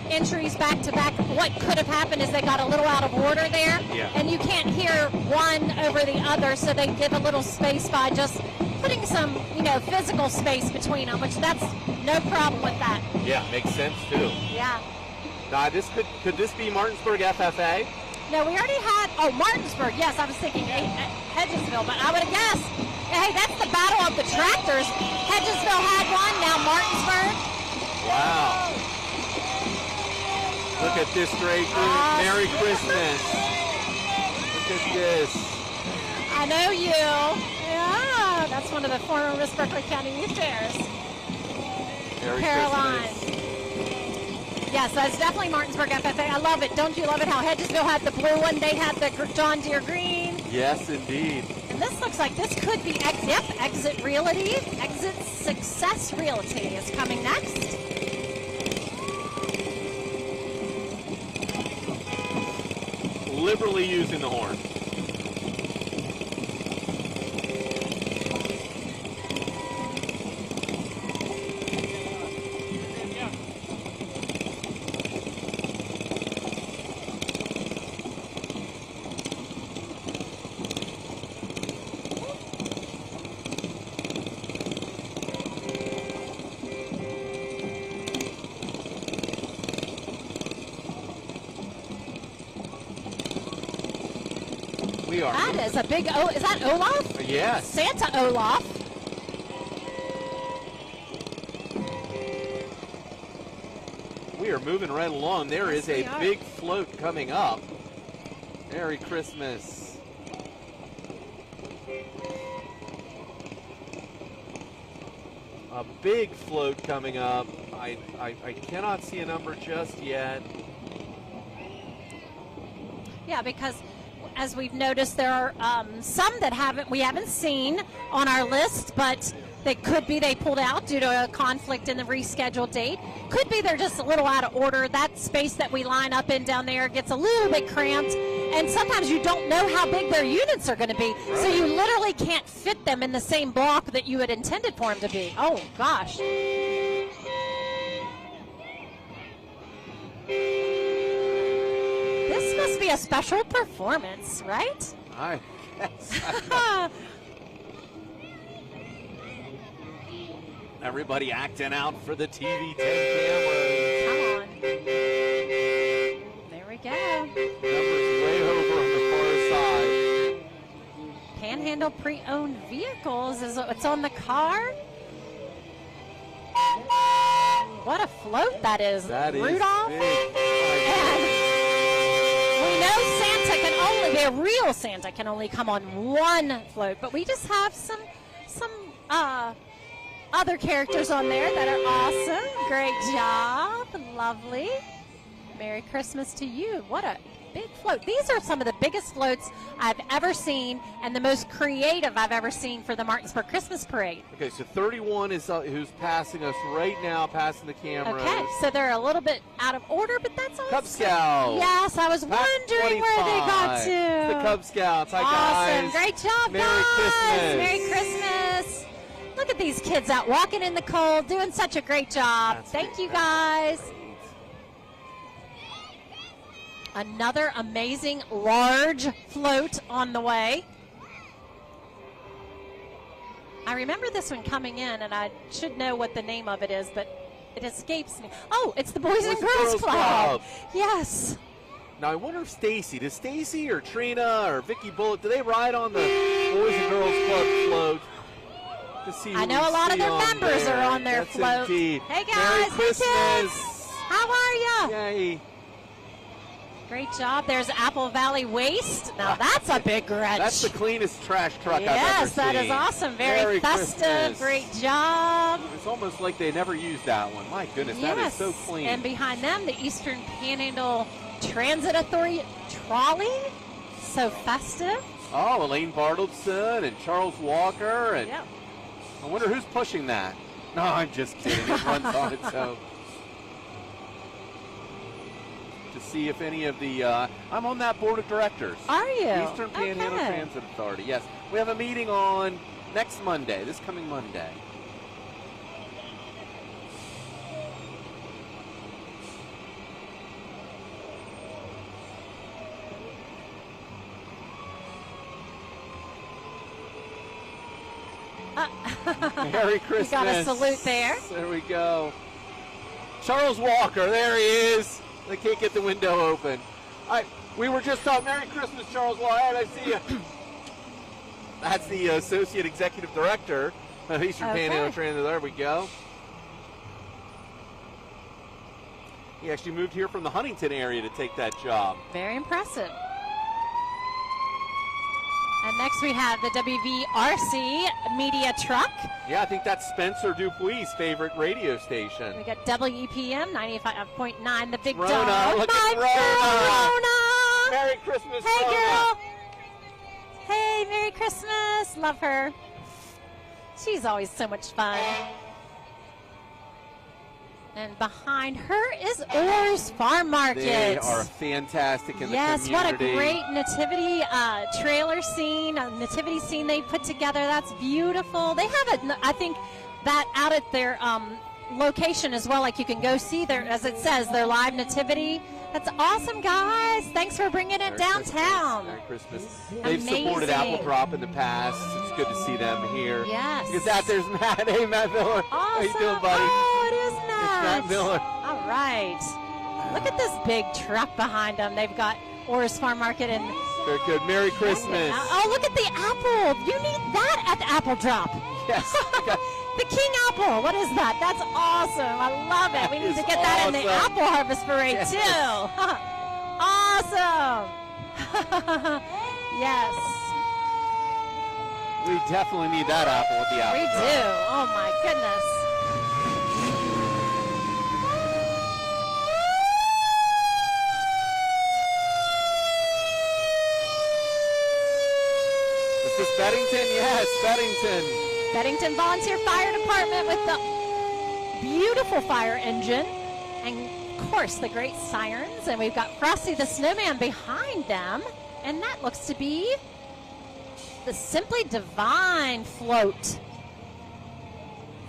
entries back to back, what could have happened is they got a little out of order there, and you can't hear one over the other, so they give a little space by just putting some, physical space between them, which that's no problem with that. Yeah, makes sense too. Yeah. Now, could this be Martinsburg FFA? No, we already had, Martinsburg, yes, I was thinking Hedgesville, but I would have guessed, hey, that's the battle of the tractors. Hedgesville had one, now Martinsburg. Wow. Look at this great group. Merry Christmas. Look at this. I know you. Yeah, that's one of the former Miss Berkeley County Youth Fairs. Merry Caroline. Christmas. Yes, that's definitely Martinsburg FFA. I love it. Don't you love it how Hedgesville had the blue one? They had the John Deere green. Yes, indeed. And this looks like this could be, Exit Realty. Exit Success Realty is coming next. Liberally using the horn. That is a big, is that Olaf? Yes. Santa Olaf. We are moving right along. There is a big float coming up. Merry Christmas. A big float coming up. I cannot see a number just yet. Yeah, because as we've noticed, there are some that we haven't seen on our list, but they could be they pulled out due to a conflict in the rescheduled date. Could be they're just a little out of order. That space that we line up in down there gets a little bit cramped, and sometimes you don't know how big their units are going to be, right. So you literally can't fit them in the same block that you had intended for them to be. Oh, gosh. This must be a special performance, right? I guess. Everybody acting out for the TV 10 cameras. Come on. There we go. Numbers way over on the far side. Panhandle pre-owned vehicles is what's on the car. What a float that is. That Rudolph. is big. And we know Santa can only, the real Santa can only come on one float, but we just have some other characters on there that are awesome. Great job. Lovely. Merry Christmas to you. What a big float. These are some of the biggest floats I've ever seen and the most creative I've ever seen for the Martinsburg Christmas Parade. Okay, so 31 is who's passing us right now, passing the cameras. Okay, so they're a little bit out of order, but that's awesome. Cub Scouts. Yes, I was wondering where they got to. It's the Cub Scouts. Hi, awesome. guys. Great job, Merry guys. Christmas. Merry Christmas. Look at these kids out walking in the cold, doing such a great job. Thank you, guys. Another amazing large float on the way. I remember this one coming in, and I should know what the name of it is, but it escapes me. Oh, it's the Boys and Girls Club. Yes. Now, I wonder if does Stacy or Trina or Vicky Bullock, do they ride on the Boys and Girls Club float? To see I know a lot of their members there. are on their Yes, float. Indeed. Hey, guys. Merry Hey, Christmas. kids. How are you? Yay. Great job. There's Apple Valley Waste. Now that's a big wrench. That's the cleanest trash truck I've ever seen. Yes, that is awesome. Very Merry festive. Christmas. Great job. It's almost like they never used that one. My goodness, that is so clean. And behind them, the Eastern Panhandle Transit Authority trolley. So festive. Oh, Elaine Bartleson and Charles Walker. And Yep. I wonder who's pushing that. No, I'm just kidding. It runs on its own. To see if any of the, I'm on that board of directors. Are you? Eastern Panhandle Okay. Transit Authority. Yes, we have a meeting on next Monday, this coming Monday. Merry Christmas. You got a salute there. There we go. Charles Walker, there he is. They can't get the window open. We were just talking, Merry Christmas, Charles Walker. I see you. That's the Associate Executive Director of Eastern Panhandle Transit. There we go. He actually moved here from the Huntington area to take that job. Very impressive. And next we have the WVRC media truck. Yeah, I think that's Spencer Dupuis' favorite radio station. We got WEPM 95.9, the big Rona, dog. look My at Rona. girl, Rona. Merry Christmas, Hey, Rona. girl. Hey, Merry Christmas. Love her. She's always so much fun. And behind her is Orr's Farm Market. They are fantastic in the community. Yes, what a great nativity trailer scene, a nativity scene they put together. That's beautiful. They have I think, that out at their location as well. Like you can go see their, as it says, their live nativity. That's awesome, guys. Thanks for bringing it downtown. Merry Christmas. They've supported Apple Drop in the past. It's good to see them here. Yes. Because that there's Matt. Hey, Matt Miller. Awesome. How you doing, buddy? Oh, it is Matt. It's Matt Miller. All right. Look at this big truck behind them. They've got Orr's Farm Market and. Very good. Merry Christmas. Oh, look at the apple. You need that at the Apple Drop. Yes. The King Apple. What is that? That's awesome. I love it. We need to get that in the awesome. Apple Harvest Parade, Yes. too. Awesome. Yes. We definitely need that apple with the apple. We do. Oh, my goodness. Is this Beddington? Yes, Beddington. Beddington Volunteer Fire Department with the beautiful fire engine and, of course, the great sirens. And we've got Frosty the Snowman behind them. And that looks to be the Simply Divine float.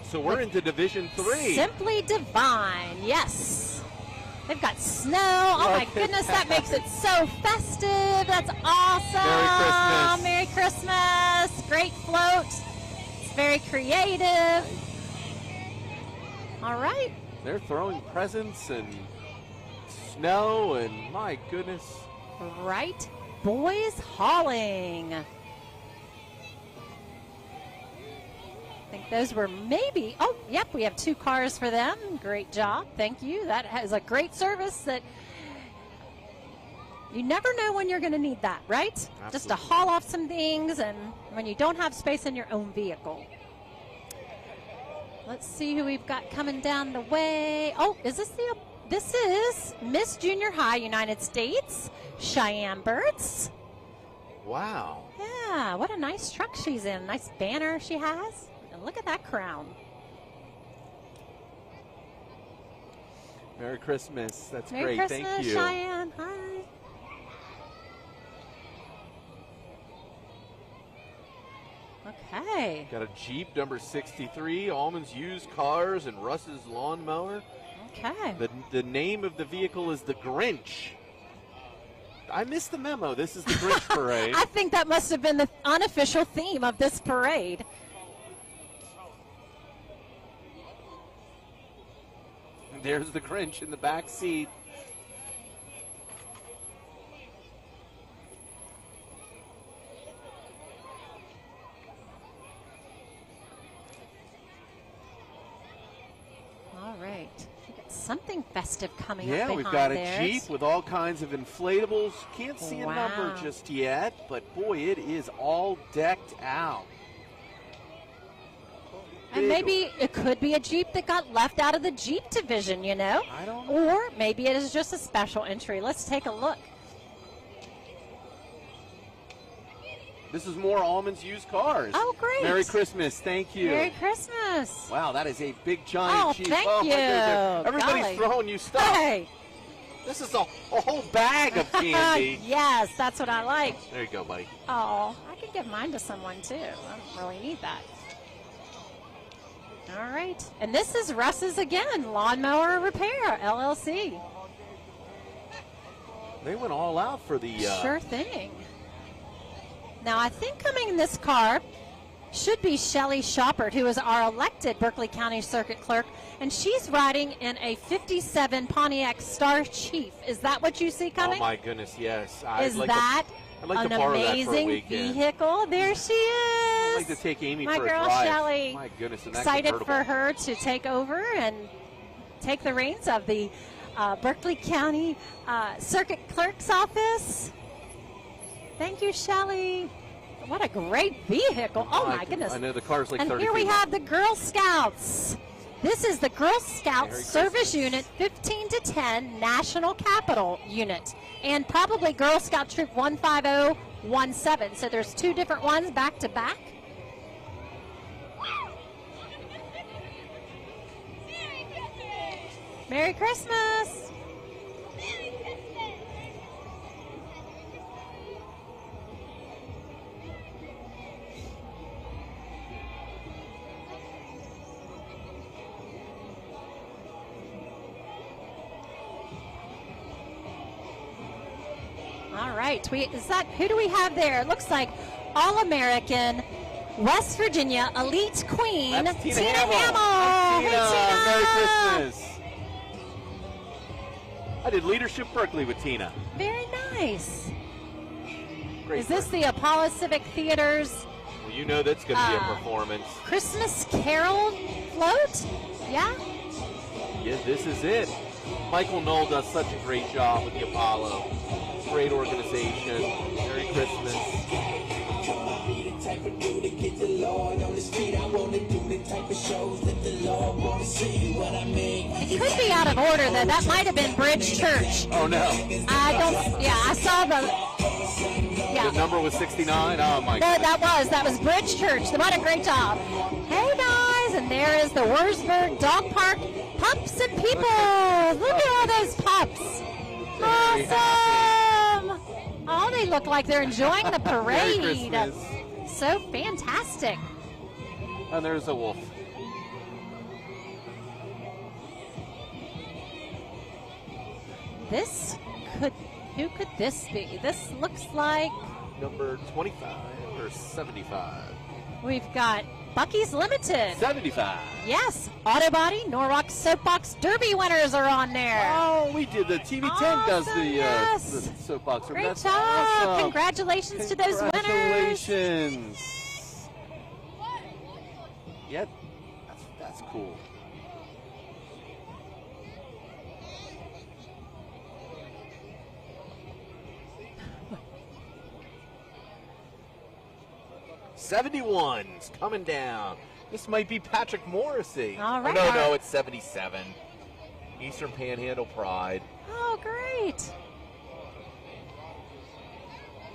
So we're into Division 3. Simply Divine, yes. They've got snow. Oh, my goodness, that makes it so festive. That's awesome. Merry Christmas. Merry Christmas. Great float. It's very creative. All right. They're throwing presents and snow and my goodness. Right. Boys hauling. I think those were maybe, oh, yep, we have 2 cars for them. Great job. Thank you. That is a great service that you never know when you're going to need that, right? Absolutely. Just to haul off some things and when you don't have space in your own vehicle. Let's see who we've got coming down the way. Oh, is this the This is Miss Junior High United States, Cheyenne Birds. Wow. Yeah, what a nice truck she's in. Nice banner she has. And look at that crown. Merry Christmas. That's Merry great. Christmas, Thank you. Cheyenne. Hi. Okay. Got a Jeep number 63, Almonds Used Cars, and Russ's Lawnmower. Okay. The name of the vehicle is the Grinch. I missed the memo. This is the Grinch parade. I think that must have been the unofficial theme of this parade. And there's the Grinch in the back seat. All right. We got something festive coming up Yeah, behind we've got a there. Jeep with all kinds of inflatables. Can't see a Wow. number just yet, but boy, it is all decked out. And maybe it could be a Jeep that got left out of the Jeep division, you know? I don't know. Or maybe it is just a special entry. Let's take a look. This is more Almonds Used Cars. Oh, great. Merry Christmas. Thank you. Merry Christmas. Wow, that is a big giant Oh, Jeep. thank oh, you. My goodness. Everybody's Golly. throwing you stuff. Hey. This is a whole bag of candy. Yes, that's what I like. There you go, buddy. Oh, I could give mine to someone too. I don't really need that. All right. And this is Russ's again, Lawnmower Repair, LLC. They went all out for the... Sure thing. Now, I think coming in this car should be Shelly Shoppert, who is our elected Berkeley County Circuit Clerk, and she's riding in a 57 Pontiac Star Chief. Is that what you see coming? Oh, my goodness, yes. Is that I'd like an to borrow that for a amazing weekend. vehicle? There she is. I'd like to take Amy My for a girl drive. Shelly. My goodness, in that Excited convertible. for her to take over and take the reins of the Berkeley County Circuit Clerk's office. Thank you, Shelly. What a great vehicle. Oh, my goodness. I know the car's like And 30 here we feet have the Girl Scouts. This is the Girl Scouts Merry Service Christmas. Unit 15 to 10 National Capital Unit. And probably Girl Scout Troop 15017. So there's two different ones back to back. Merry Christmas. All right. Who do we have there? It looks like All-American West Virginia Elite Queen, That's Tina Hamill. Hamill. Tina, Hey, Merry Christmas. I did Leadership Berkeley with Tina. Very nice. Great Is this person. the Apollo Civic Theater's Well, you know that's going to be a performance. Christmas Carol float? Yeah? Yeah, this is it. Michael Knoll does such a great job with the Apollo. Great organization. Merry Christmas. It could be out of order, though. That might have been Bridge Church. Oh, no. I saw the. Yeah. The number was 69. Oh, my God. That was Bridge Church. What a great job. Hey, guys, and there is the Wurzburg Dog Park Pups and People. Look at all those pups. Awesome. Oh, they look like they're enjoying the Merry parade. Christmas. So fantastic. And there's a wolf. Who could this be? This looks like Number 25 or 75? we've got Bucky's Limited. 75. Yes, Auto Body, Norwalk Soapbox Derby winners are on there. Oh, we did. The TV10 does Awesome, the, yes. the soapbox. Great That's job. awesome. Congratulations to those winners. Congratulations. Yeah, that's cool. '71's coming down. This might be Patrick Morrissey. All right. Oh, no, it's 77. Eastern Panhandle Pride. Oh, great.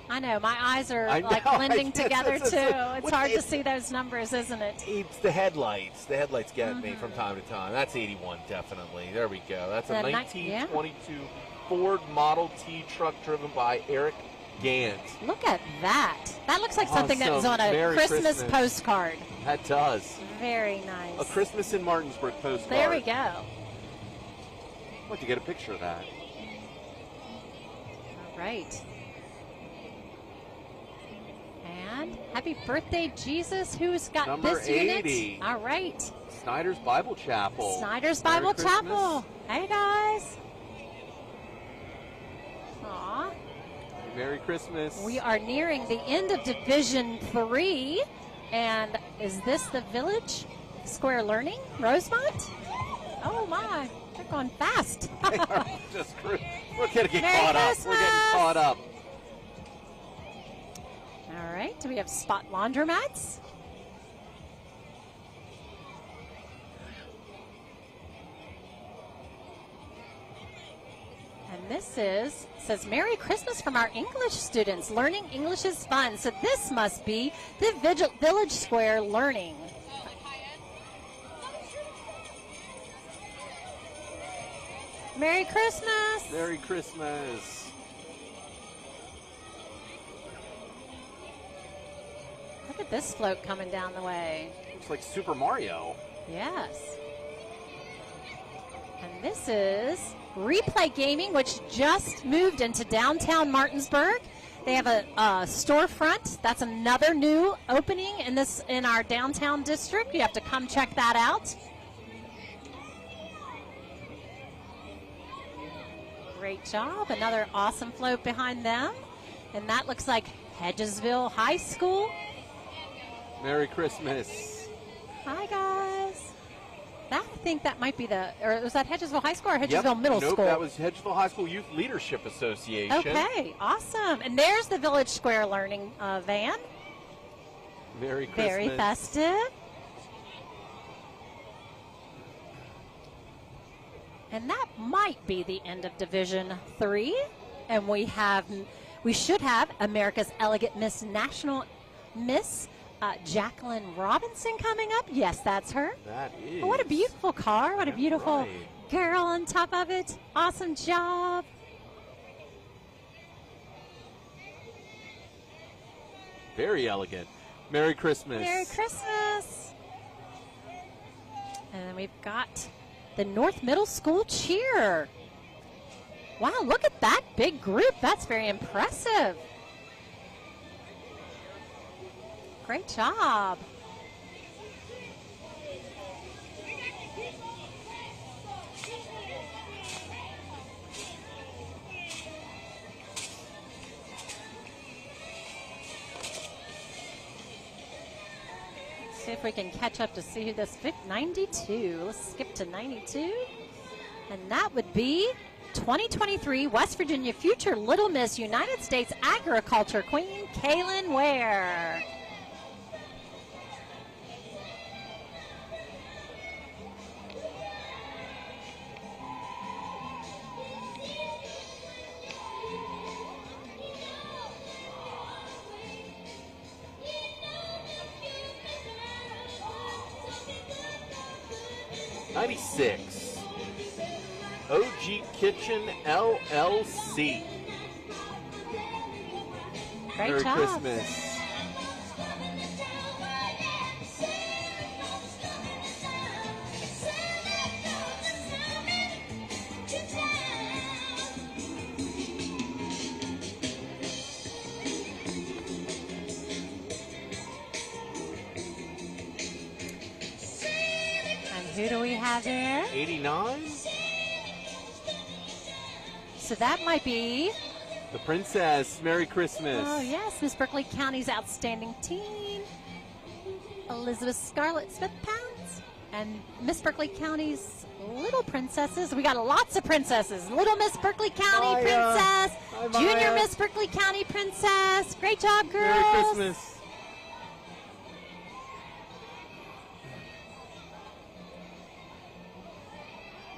I know. My eyes are blending together, too. It's hard to see those numbers, isn't it? It's the headlights. The headlights get me from time to time. That's 81, definitely. There we go. That's a 1922 Ford Model T truck driven by Eric Gans. Look at that. That looks like something that was on a Christmas postcard. That does. Very nice. A Christmas in Martinsburg postcard. There we go. I'd like to get a picture of that. All right. And happy birthday, Jesus. Who's got Number this unit? 80. All right. Snyder's Bible Chapel. Snyder's Bible Chapel. Hey, guys. Aw. Merry Christmas. We are nearing the end of Division 3. And is this the Village Square Learning? Rosemont? Oh, my. They're going fast. We're going to get Merry caught Christmas. up. We're getting caught up. All right. Do we have spot laundromats? And this says Merry Christmas from our English students. Learning English is fun. So this must be the Village Square Learning. Merry Christmas. Merry Christmas. Look at this float coming down the way. Looks like Super Mario. Yes. And this is Replay Gaming, which just moved into downtown Martinsburg. They have a storefront. That's another new opening in our downtown district. You have to come check that out. Great job. Another awesome float behind them. And that looks like Hedgesville High School. Merry Christmas. Hi, guys. I think that might be or was that Hedgesville High School or Hedgesville Middle School? Nope, that was Hedgesville High School Youth Leadership Association. Okay, awesome. And there's the Village Square Learning van. Merry Christmas. Very festive. And that might be the end of Division 3. And we should have America's Elegant Miss National Miss Jacqueline Robinson coming up. Yes, that's her. That is. Oh, what a beautiful car. What a beautiful girl on top of it. Awesome job. Very elegant. Merry Christmas. Merry Christmas. And then we've got the North Middle School cheer. Wow, look at that big group. That's very impressive. Great job. Let's see if we can catch up to see who this 92. Let's skip to 92. And that would be 2023 West Virginia Future Little Miss United States Agriculture Queen, Kaylin Ware. '96. OG Kitchen LLC. Great Merry job. Christmas. Who do we have there? 89. So that might be The Princess. Merry Christmas. Oh, yes, Miss Berkeley County's outstanding teen, Elizabeth Scarlett Smith-Pounds, and Miss Berkeley County's little princesses. We got lots of princesses. Little Miss Berkeley County Princess, Junior Miss Berkeley County Princess. Great job, girls. Merry Christmas.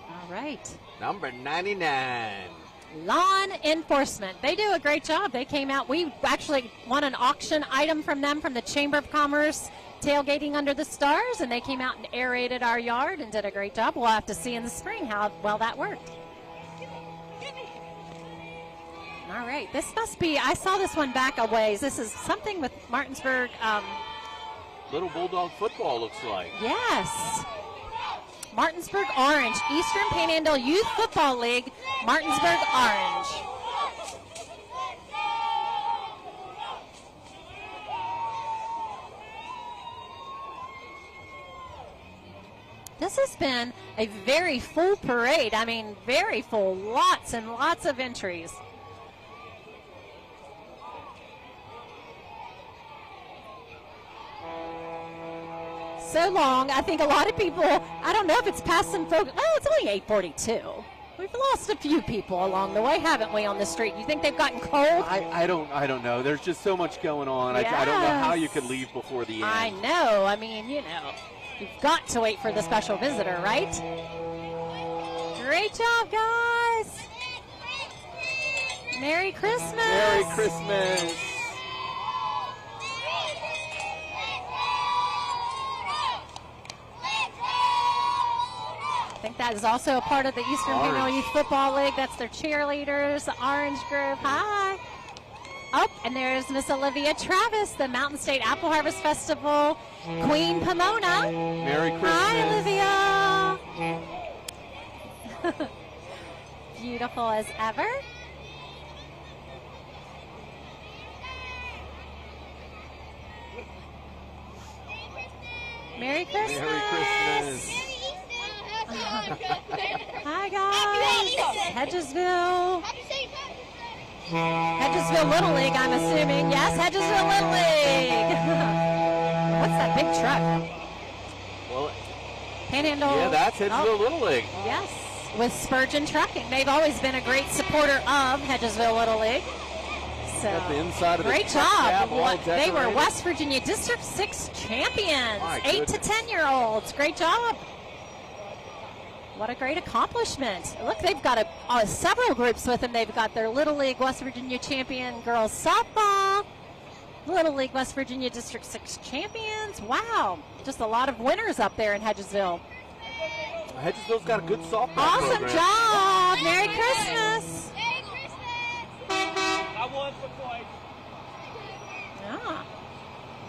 All right. Number 99. Lawn enforcement. They do a great job. They came out. We actually won an auction item from them from the Chamber of Commerce, tailgating under the stars, and they came out and aerated our yard and did a great job. We'll have to see in the spring how well that worked. All right. This must be, I saw this one back a ways. This is something with Martinsburg. Little Bulldog football looks like. Yes. Martinsburg Orange, Eastern Panhandle Youth Football League, Martinsburg Orange. This has been a very full parade. I mean, very full, lots and lots of entries. So long. I think a lot of people, I don't know if it's past some folks. Oh, it's only 8:42. We've lost a few people along the way, haven't we, on the street? You think they've gotten cold? I don't know. There's just so much going on. Yes. I don't know how you could leave before the end. I know. I mean, you know, you've got to wait for the special visitor, right? Great job, guys. Merry Christmas. Merry Christmas. I think that is also a part of the Eastern Panhandle Youth Football League. That's their cheerleaders, the Orange Group. Hi. Oh, and there's Miss Olivia Travis, the Mountain State Apple Harvest Festival, Queen Pomona. Merry Christmas. Hi, Olivia. Beautiful as ever. Merry Christmas. Merry Christmas. Hi, guys. Hedgesville. Hedgesville Little League, I'm assuming. Yes, Hedgesville Little League. What's that big truck? Well, Panhandle. yeah, that's Hedgesville Little League. Yes, with Spurgeon Trucking. They've always been a great supporter of Hedgesville Little League. So, got the inside of the great truck job. cab all They were decorated. West Virginia District 6 champions. My 8 to goodness. 10-year-olds. Great job. What a great accomplishment. Look, they've got several groups with them. They've got their Little League West Virginia champion girls softball, Little League West Virginia District 6 champions. Wow. Just a lot of winners up there in Hedgesville. Hedgesville's got a good softball Awesome program. job. Merry Christmas. Merry Christmas! I won for twice. Yeah.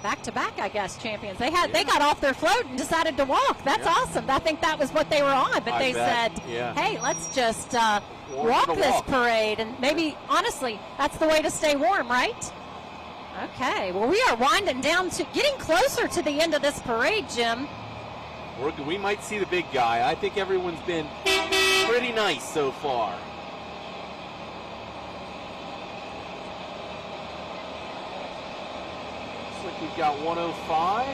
Back-to-back, I guess, champions. They got off their float and decided to walk. That's awesome. I think that was what they were on. But they said, hey, let's just walk this parade. And maybe, honestly, that's the way to stay warm, right? Okay. Well, we are winding down to getting closer to the end of this parade, Jim. We might see the big guy. I think everyone's been pretty nice so far. We've got 105.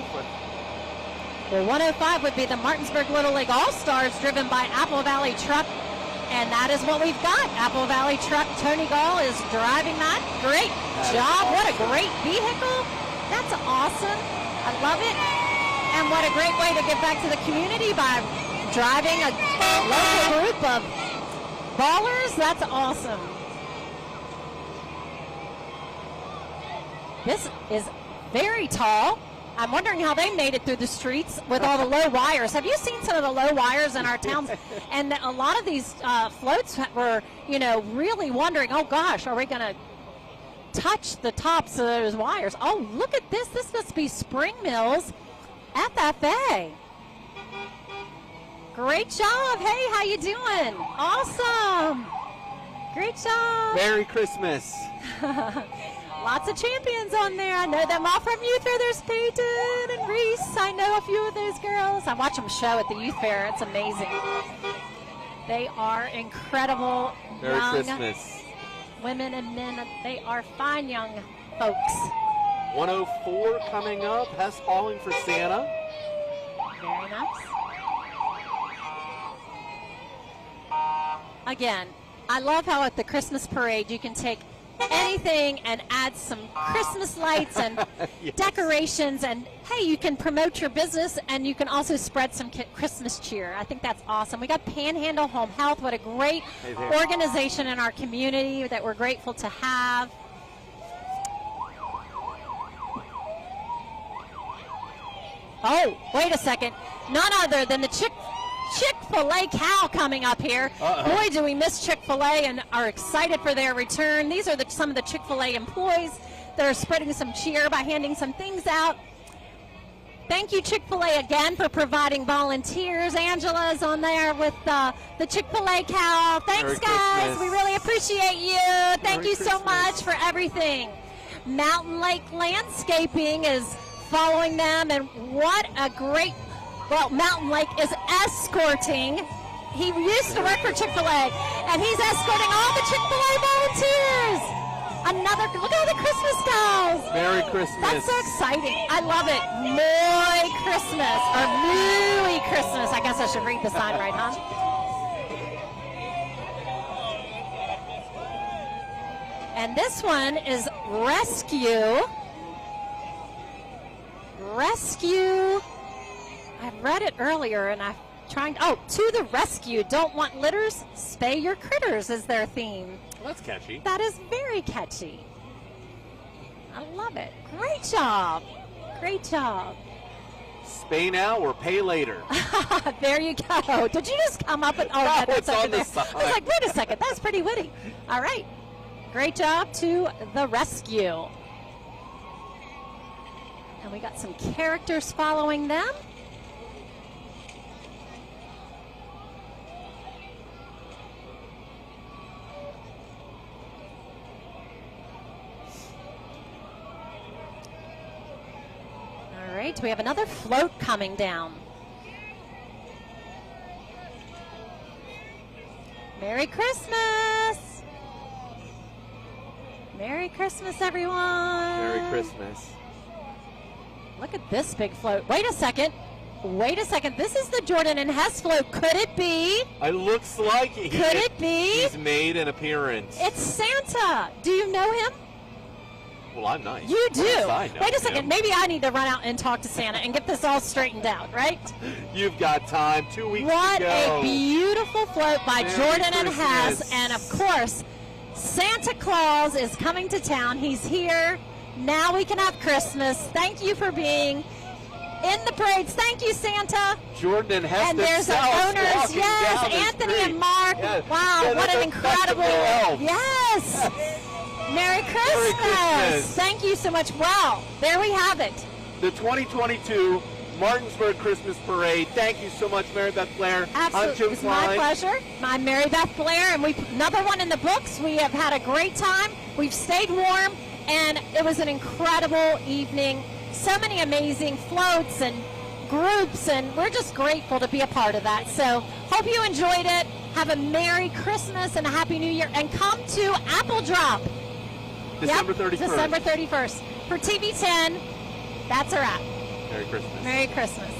The 105 would be the Martinsburg Little League All-Stars driven by Apple Valley Truck. And that is what we've got. Apple Valley Truck, Tony Gall is driving that. Great job. What a great vehicle. That's awesome. I love it. And what a great way to give back to the community by driving a local group of ballers. That's awesome. This is very tall. I'm wondering how they made it through the streets with all the low wires. Have you seen some of the low wires in our towns? And a lot of these floats were, really wondering, oh gosh, are we going to touch the tops of those wires? Oh, look at this. This must be Spring Mills FFA. Great job. Hey, how you doing? Awesome. Great job. Merry Christmas. Lots of champions on there. I know them all from Youth Fair. There's Peyton and Reese. I know a few of those girls. I watch them show at the Youth Fair. It's amazing. They are incredible Merry young Christmas. Women and men. They are fine young folks. 104 coming up. Hess Hauling for Santa. Very nice. Again, I love how at the Christmas parade you can take anything and add some Christmas lights and Yes. decorations. And, hey, you can promote your business and you can also spread some Christmas cheer. I think that's awesome. We got Panhandle Home Health. What a great organization in our community that we're grateful to have. Oh, wait a second. None other than the Chick-fil-A cow coming up here. Boy, do we miss Chick-fil-A and are excited for their return. These are some of the Chick-fil-A employees that are spreading some cheer by handing some things out. Thank you, Chick-fil-A, again for providing volunteers. Angela's on there with the Chick-fil-A cow. Thanks, Merry guys. Christmas. We really appreciate you. Thank you so much for everything. Mountain Lake Landscaping is following them, and what a great, Mountain Lake is escorting. He used to work for Chick-fil-A, and he's escorting all the Chick-fil-A volunteers. Look at all the Christmas cows. Merry Christmas. That's so exciting. I love it. Merry Christmas, or Mooey Christmas. I guess I should read the sign right, huh? And this one is Rescue. I read it earlier and I'm trying to the rescue. Don't want litters? Spay your critters is their theme. Well, that's catchy. That is very catchy. I love it. Great job. Great job. Spay now or pay later. There you go. Did you just come up with It's over on the there. side. I was like, wait a second, that's pretty witty. All right. Great job to the rescue. And we got some characters following them. All right, we have another float coming down. Merry Christmas! Merry Christmas, everyone! Merry Christmas. Look at this big float. Wait a second. This is the Jordan and Hess float. Could it be? It looks like it. Could it be? He's made an appearance. It's Santa. Do you know him? Well, I'm nice. You do. Yes, I know Wait a second. him. Maybe I need to run out and talk to Santa and get this all straightened out, right? You've got time. 2 weeks What to go. a beautiful float by Merry Jordan and Hess. Christmas. And of course, Santa Claus is coming to town. He's here. Now we can have Christmas. Thank you for being in the parades. Thank you, Santa. Jordan and Hess And there's our themselves owners. walking Yes, down the Anthony street. and Mark. Yes. Wow, Yeah, what that's an a incredible. festival elf. Yes. Merry Christmas. Christmas. Thank you so much. Wow, there we have it. The 2022 Martinsburg Christmas Parade. Thank you so much, Mary Beth Blair. Absolutely. I'm Jim It's my Klein. pleasure. I'm Mary Beth Blair, and another one in the books. We have had a great time. We've stayed warm, and it was an incredible evening. So many amazing floats and groups, and we're just grateful to be a part of that. So hope you enjoyed it. Have a Merry Christmas and a Happy New Year, and come to Apple Drop. December 31st. December 31st. For TV10, that's a wrap. Merry Christmas. Merry Christmas.